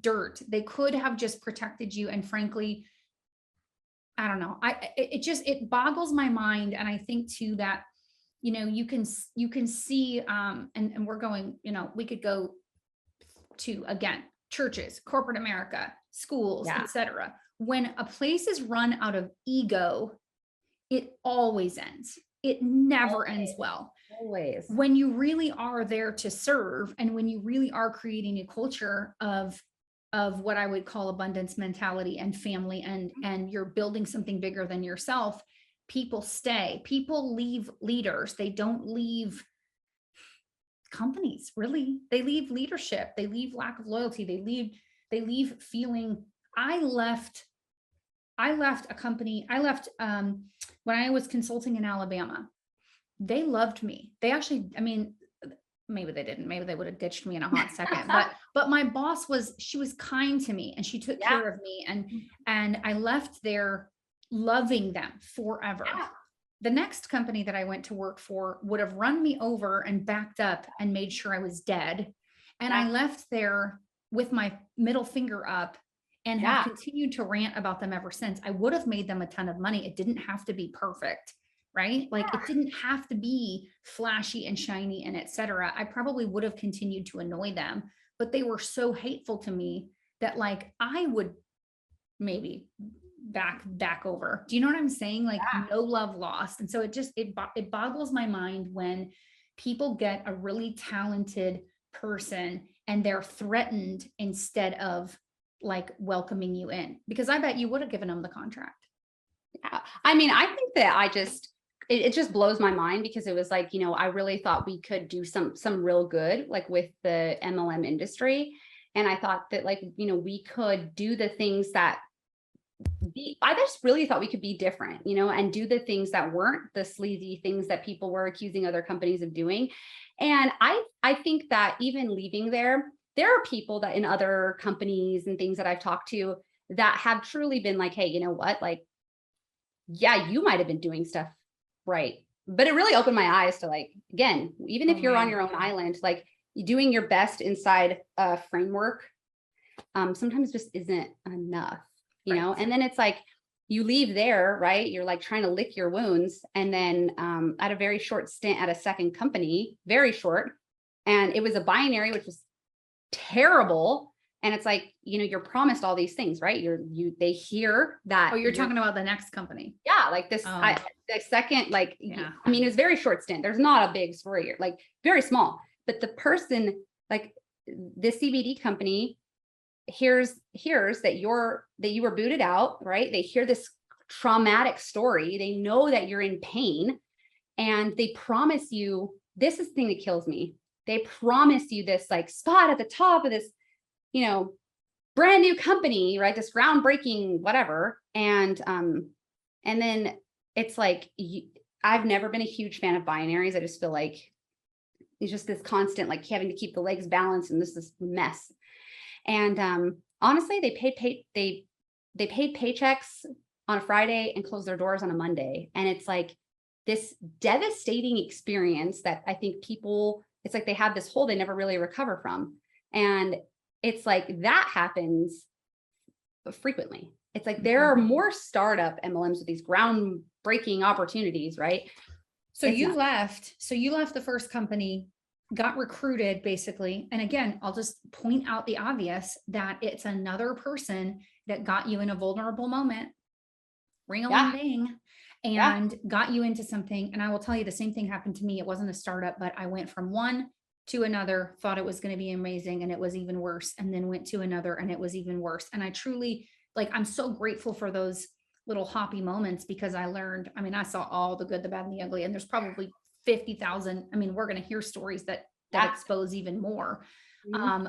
dirt. They could have just protected you. And frankly, I don't know. It boggles my mind. And I think too that, you know, you can see, and we're going, you know, we could go to, again, churches, corporate America, schools, etc. When a place is run out of ego, it always ends. It never ends well. Always. When you really are there to serve, and when you really are creating a culture of what I would call abundance mentality and family, and you're building something bigger than yourself, people stay. People leave leaders. They don't leave companies, really. They leave leadership. They leave lack of loyalty. They leave feeling. I left a company. When I was consulting in Alabama. They loved me. They actually, I mean, maybe they didn't. Maybe they would have ditched me in a hot second. But my boss she was kind to me and she took care of me. And I left there loving them forever. Yeah. The next company that I went to work for would have run me over and backed up and made sure I was dead. And I left there with my middle finger up and have continued to rant about them ever since. I would have made them a ton of money. It didn't have to be perfect, right? Like it didn't have to be flashy and shiny and etc. I probably would have continued to annoy them, but they were so hateful to me that like I would maybe back over. Do you know what I'm saying? Like no love lost. And so it boggles my mind when people get a really talented person and they're threatened instead of like welcoming you in, because I bet you would have given them the contract. Yeah. I mean, I think that it just blows my mind, because it was like, you know, I really thought we could do some real good, like with the MLM industry. And I thought that like, you know, we could do the things that I just really thought we could be different, and do the things that weren't the sleazy things that people were accusing other companies of doing. And I think that even leaving there are people that in other companies and things that I've talked to that have truly been like, hey, you know what? Like, yeah, you might have been doing stuff right. But it really opened my eyes to, like, again, even if you're on your own island, like doing your best inside a framework sometimes just isn't enough, and then it's like you leave there, right? You're like trying to lick your wounds. And then at a very short stint at a second company, very short. And it was a binary, which was terrible. And it's like, you're promised all these things, right? They hear that. Oh, you're talking about the next company. Yeah. Like this, Oh. the second, like, Yeah. I mean, it was very short stint. There's not a big story here, like very small, but the person, like the CBD company hears that you were booted out, right? They hear this traumatic story. They know that you're in pain, and they promise you, this is the thing that kills me. They promise you this like spot at the top of this, brand new company, right? This groundbreaking whatever. And then it's like, I've never been a huge fan of binaries. I just feel like it's just this constant, like having to keep the legs balanced, and this is mess. And honestly, they paid paychecks on a Friday and closed their doors on a Monday. And it's like this devastating experience that I think people, it's like they have this hole they never really recover from. And it's like that happens frequently. It's like there are more startup MLMs with these groundbreaking opportunities, right? So you left the first company, got recruited basically. And again, I'll just point out the obvious that it's another person that got you in a vulnerable moment, ring-a-ling-ding, and got you into something. And I will tell you, the same thing happened to me. It wasn't a startup, but I went from one to another, thought it was going to be amazing, and it was even worse. And then went to another and it was even worse. And I truly, like, I'm so grateful for those little hoppy moments, because I learned, I mean, I saw all the good, the bad, and the ugly, and there's probably 50,000. I mean, we're going to hear stories that expose even more.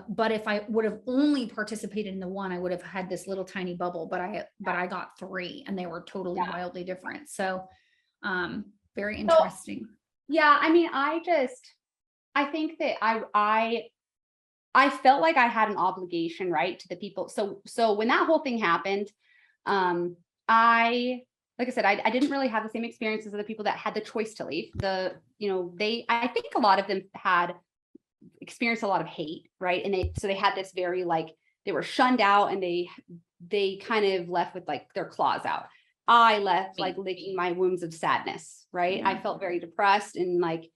But if I would have only participated in the one, I would have had this little tiny bubble, but I got three, and they were totally wildly different. So, very interesting. So, yeah. I mean, I think that I felt like I had an obligation, right, to the people. So when that whole thing happened, like I said, I didn't really have the same experiences as the people that had the choice to leave. I think a lot of them had experienced a lot of hate, right? And they had this very, like, they were shunned out, and they kind of left with like their claws out. I left like licking my wounds of sadness, right? I felt very depressed, and like,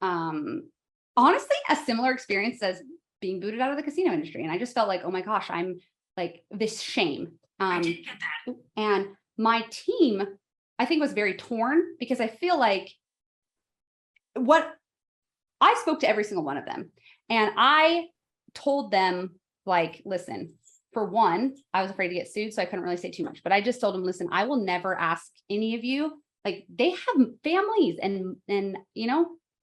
honestly, a similar experience as being booted out of the casino industry. And I just felt like, oh my gosh, I'm like this shame. I didn't get that. And my team, I think, was very torn, because I feel like I spoke to every single one of them, and I told them, like, listen, for one, I was afraid to get sued, so I couldn't really say too much, but I just told them, listen, I will never ask any of you, like, they have families, and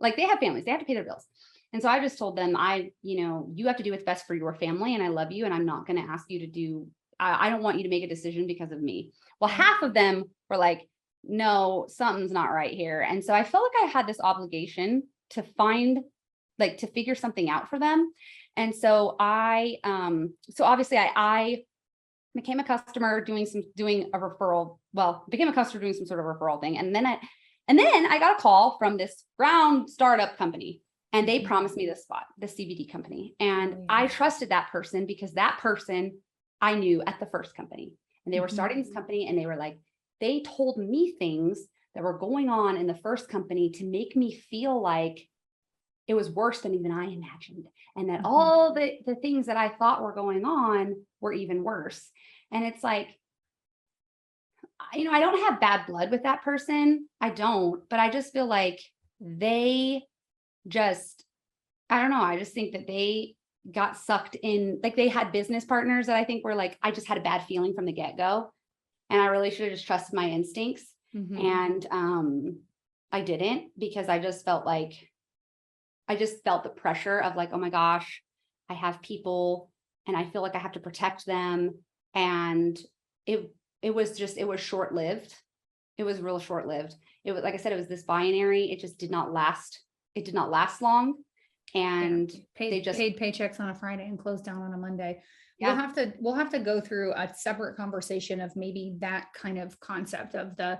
like, they have families, they have to pay their bills. And so I just told them, you have to do what's best for your family, and I love you, and I'm not going to ask you to do, I don't want you to make a decision because of me. Well, half of them were like, no, something's not right here. And so I felt like I had this obligation to figure something out for them. And so obviously I became a customer doing a referral. Well, became a customer doing some sort of referral thing. And then I got a call from this ground startup company, and they promised me this spot, the CBD company. And I trusted that person, because that person I knew at the first company, and they were starting this company, and they were like, they told me things that were going on in the first company to make me feel like it was worse than even I imagined, and that all the things that I thought were going on were even worse. And it's like, I don't have bad blood with that person. I don't, but I just feel like I don't know. I just think that they got sucked in, like, they had business partners that I think were like, I just had a bad feeling from the get-go, and I really should have just trusted my instincts. And I didn't, because I just felt the pressure of like, oh my gosh, I have people, and I feel like I have to protect them. And it it was short-lived. It was real short-lived. It was, like I said, it was this binary. It just did not last. It did not last long. And they just paid paychecks on a Friday and closed down on a Monday. Yeah. We'll have to go through a separate conversation of maybe that kind of concept of the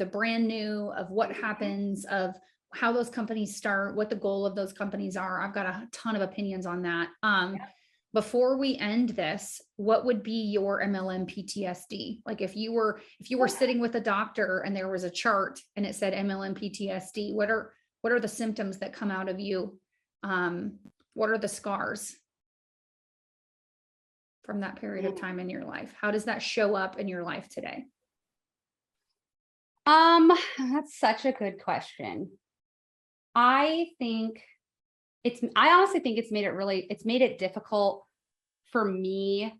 brand new, of what happens, of how those companies start, what the goal of those companies are. I've got a ton of opinions on that. Before we end this, what would be your MLM PTSD? Like if you were sitting with a doctor and there was a chart and it said MLM PTSD, what are the symptoms that come out of you? What are the scars from that period of time in your life? How does that show up in your life today? That's such a good question. I honestly think it's made it difficult for me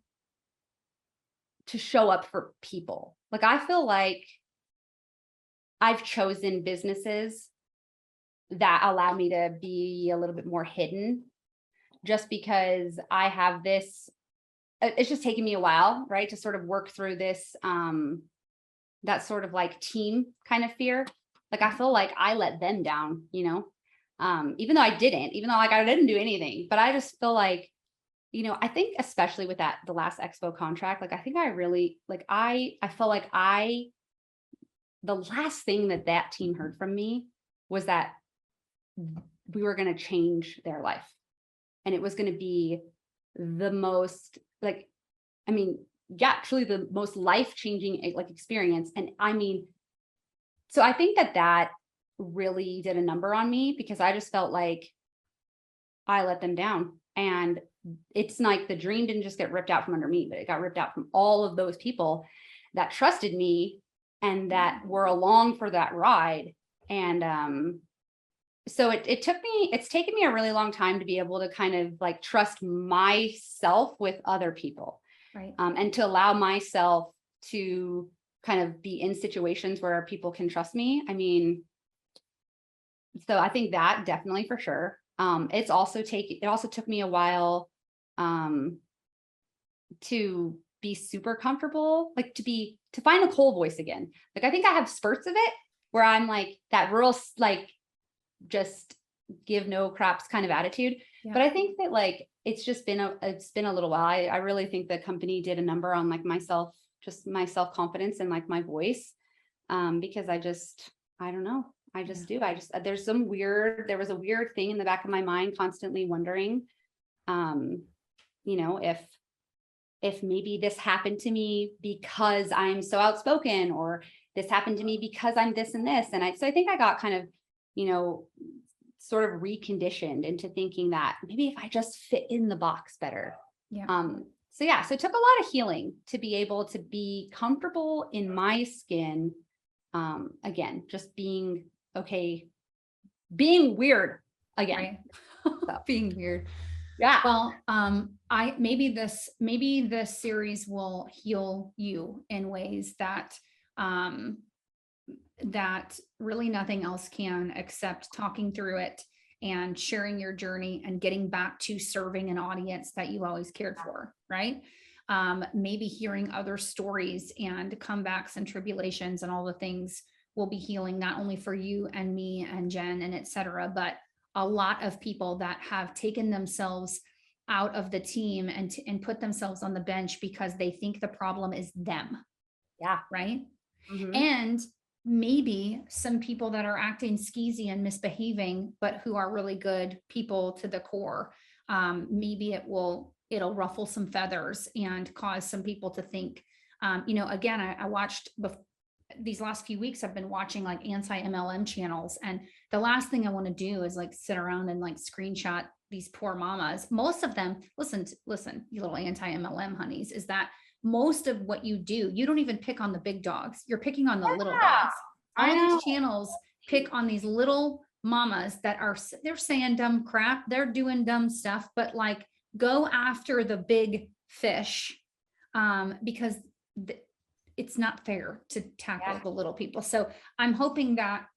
to show up for people. Like, I feel like I've chosen businesses that allow me to be a little bit more hidden, just because I have this, it's just taken me a while, right, to sort of work through this, that sort of like team kind of fear. Like, I feel like I let them down, even though I didn't do anything, but I just feel like, I think especially with the last expo contract, like, I think I really, like, I felt like the last thing that team heard from me was that we were going to change their life. And it was going to be the most, like, I mean, yeah, truly the most life-changing, like, experience. And I mean, so I think that really did a number on me, because I just felt like I let them down. And it's like the dream didn't just get ripped out from under me, but it got ripped out from all of those people that trusted me and that were along for that ride. And so it's taken me a really long time to be able to kind of like trust myself with other people. Right. And to allow myself to kind of be in situations where people can trust me. I mean, so I think that definitely, for sure. It also took me a while to be super comfortable, like to find Nicole voice again. Like, I think I have spurts of it where I'm like that real, like, just give no craps kind of attitude. Yeah. But I think that, like, it's been a little while. I really think the company did a number on, like, my self-confidence and, like, my voice. Because I don't know. I just do. There was a weird thing in the back of my mind, constantly wondering, if maybe this happened to me because I'm so outspoken, or this happened to me because I'm this and this. And so I think I got kind of, sort of reconditioned into thinking that maybe if I just fit in the box better. Yeah. So it took a lot of healing to be able to be comfortable in my skin. Again, just being okay, being weird again. Right. So. Being weird. Yeah. Well, maybe this series will heal you in ways that really nothing else can, except talking through it and sharing your journey and getting back to serving an audience that you always cared for, right? Maybe hearing other stories and comebacks and tribulations and all the things will be healing, not only for you and me and Jen and et cetera, but a lot of people that have taken themselves out of the team and put themselves on the bench because they think the problem is them. Yeah. Right. Mm-hmm. And maybe some people that are acting skeezy and misbehaving, but who are really good people to the core. Maybe it'll ruffle some feathers and cause some people to think, again, I watched these last few weeks, I've been watching like anti-MLM channels. And the last thing I want to do is like sit around and like screenshot these poor mamas. Most of them, listen, you little anti-MLM honeys, is that most of what you do, you don't even pick on the big dogs. You're picking on the little dogs. All these channels pick on these little mamas they're saying dumb crap. They're doing dumb stuff, but like go after the big fish, because it's not fair to tackle the little people. So I'm hoping that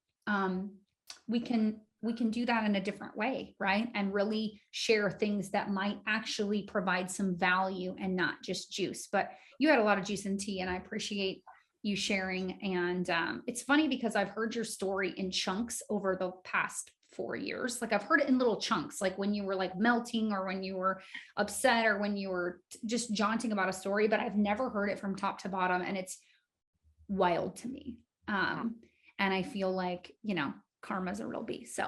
we can we can do that in a different way, right? And really share things that might actually provide some value and not just juice. But you had a lot of juice and tea, and I appreciate you sharing. And it's funny because I've heard your story in chunks over the past 4 years. Like I've heard it in little chunks, like when you were like melting or when you were upset or when you were just jaunting about a story, but I've never heard it from top to bottom. And it's wild to me. And I feel like, you know, karma's a real beast. So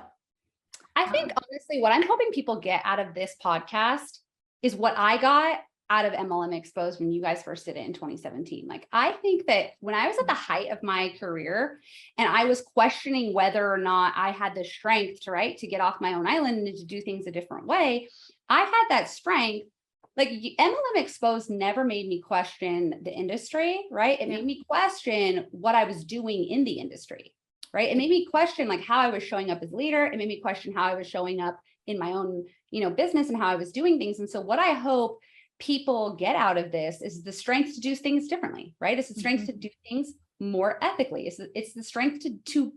I think honestly, what I'm hoping people get out of this podcast is what I got out of MLM Exposed when you guys first did it in 2017. Like, I think that when I was at the height of my career and I was questioning whether or not I had the strength to, right, to get off my own island and to do things a different way, I had that strength. Like MLM Exposed never made me question the industry, right? It made me question what I was doing in the industry, right? It made me question like how I was showing up as a leader. It made me question how I was showing up in my own, you know, business and how I was doing things. And so what I hope people get out of this is the strength to do things differently, right? It's the strength to do things more ethically. It's the strength to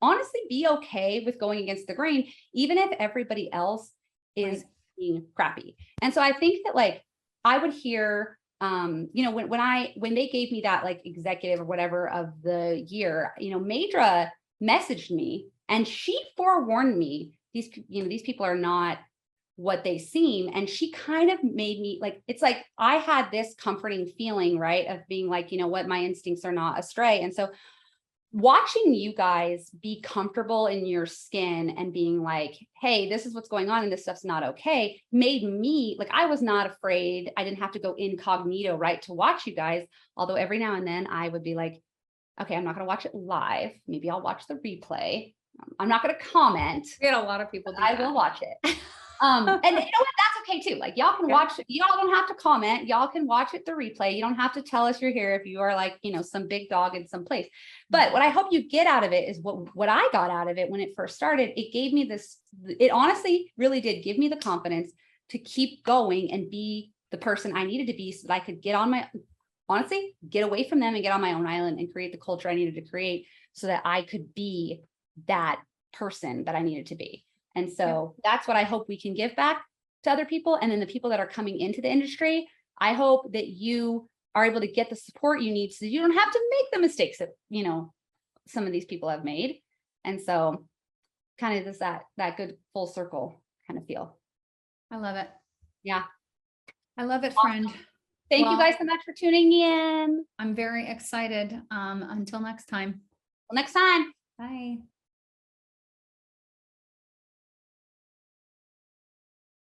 honestly be okay with going against the grain, even if everybody else is being crappy. And so I think that like I would hear, you know, when they gave me that like executive or whatever of the year, you know, Madra messaged me and she forewarned me, these people are not what they seem. And she kind of made me like, it's like I had this comforting feeling, right, of being like, you know what, my instincts are not astray. And so watching you guys be comfortable in your skin and being like, hey, this is what's going on and this stuff's not okay, made me like, I was not afraid. I didn't have to go incognito, right, to watch you guys. Although every now and then I would be like, okay, I'm not going to watch it live. Maybe I'll watch the replay. I'm not going to comment. We had a lot of people do that. I will watch it. And you know what? That's okay too. Like y'all can watch, y'all don't have to comment. Y'all can watch it the replay. You don't have to tell us you're here if you are like, you know, some big dog in some place. But what I hope you get out of it is what I got out of it when it first started. It gave me this, it honestly really did give me the confidence to keep going and be the person I needed to be so that I could get on my, honestly, get away from them and get on my own island and create the culture I needed to create so that I could be that person that I needed to be. And so that's what I hope we can give back to other people. And then the people that are coming into the industry, I hope that you are able to get the support you need so you don't have to make the mistakes that, you know, some of these people have made. And so kind of just that good full circle kind of feel. I love it. Yeah. I love it, friend. Thank you guys so much for tuning in. I'm very excited. Until next time. Till next time. Bye.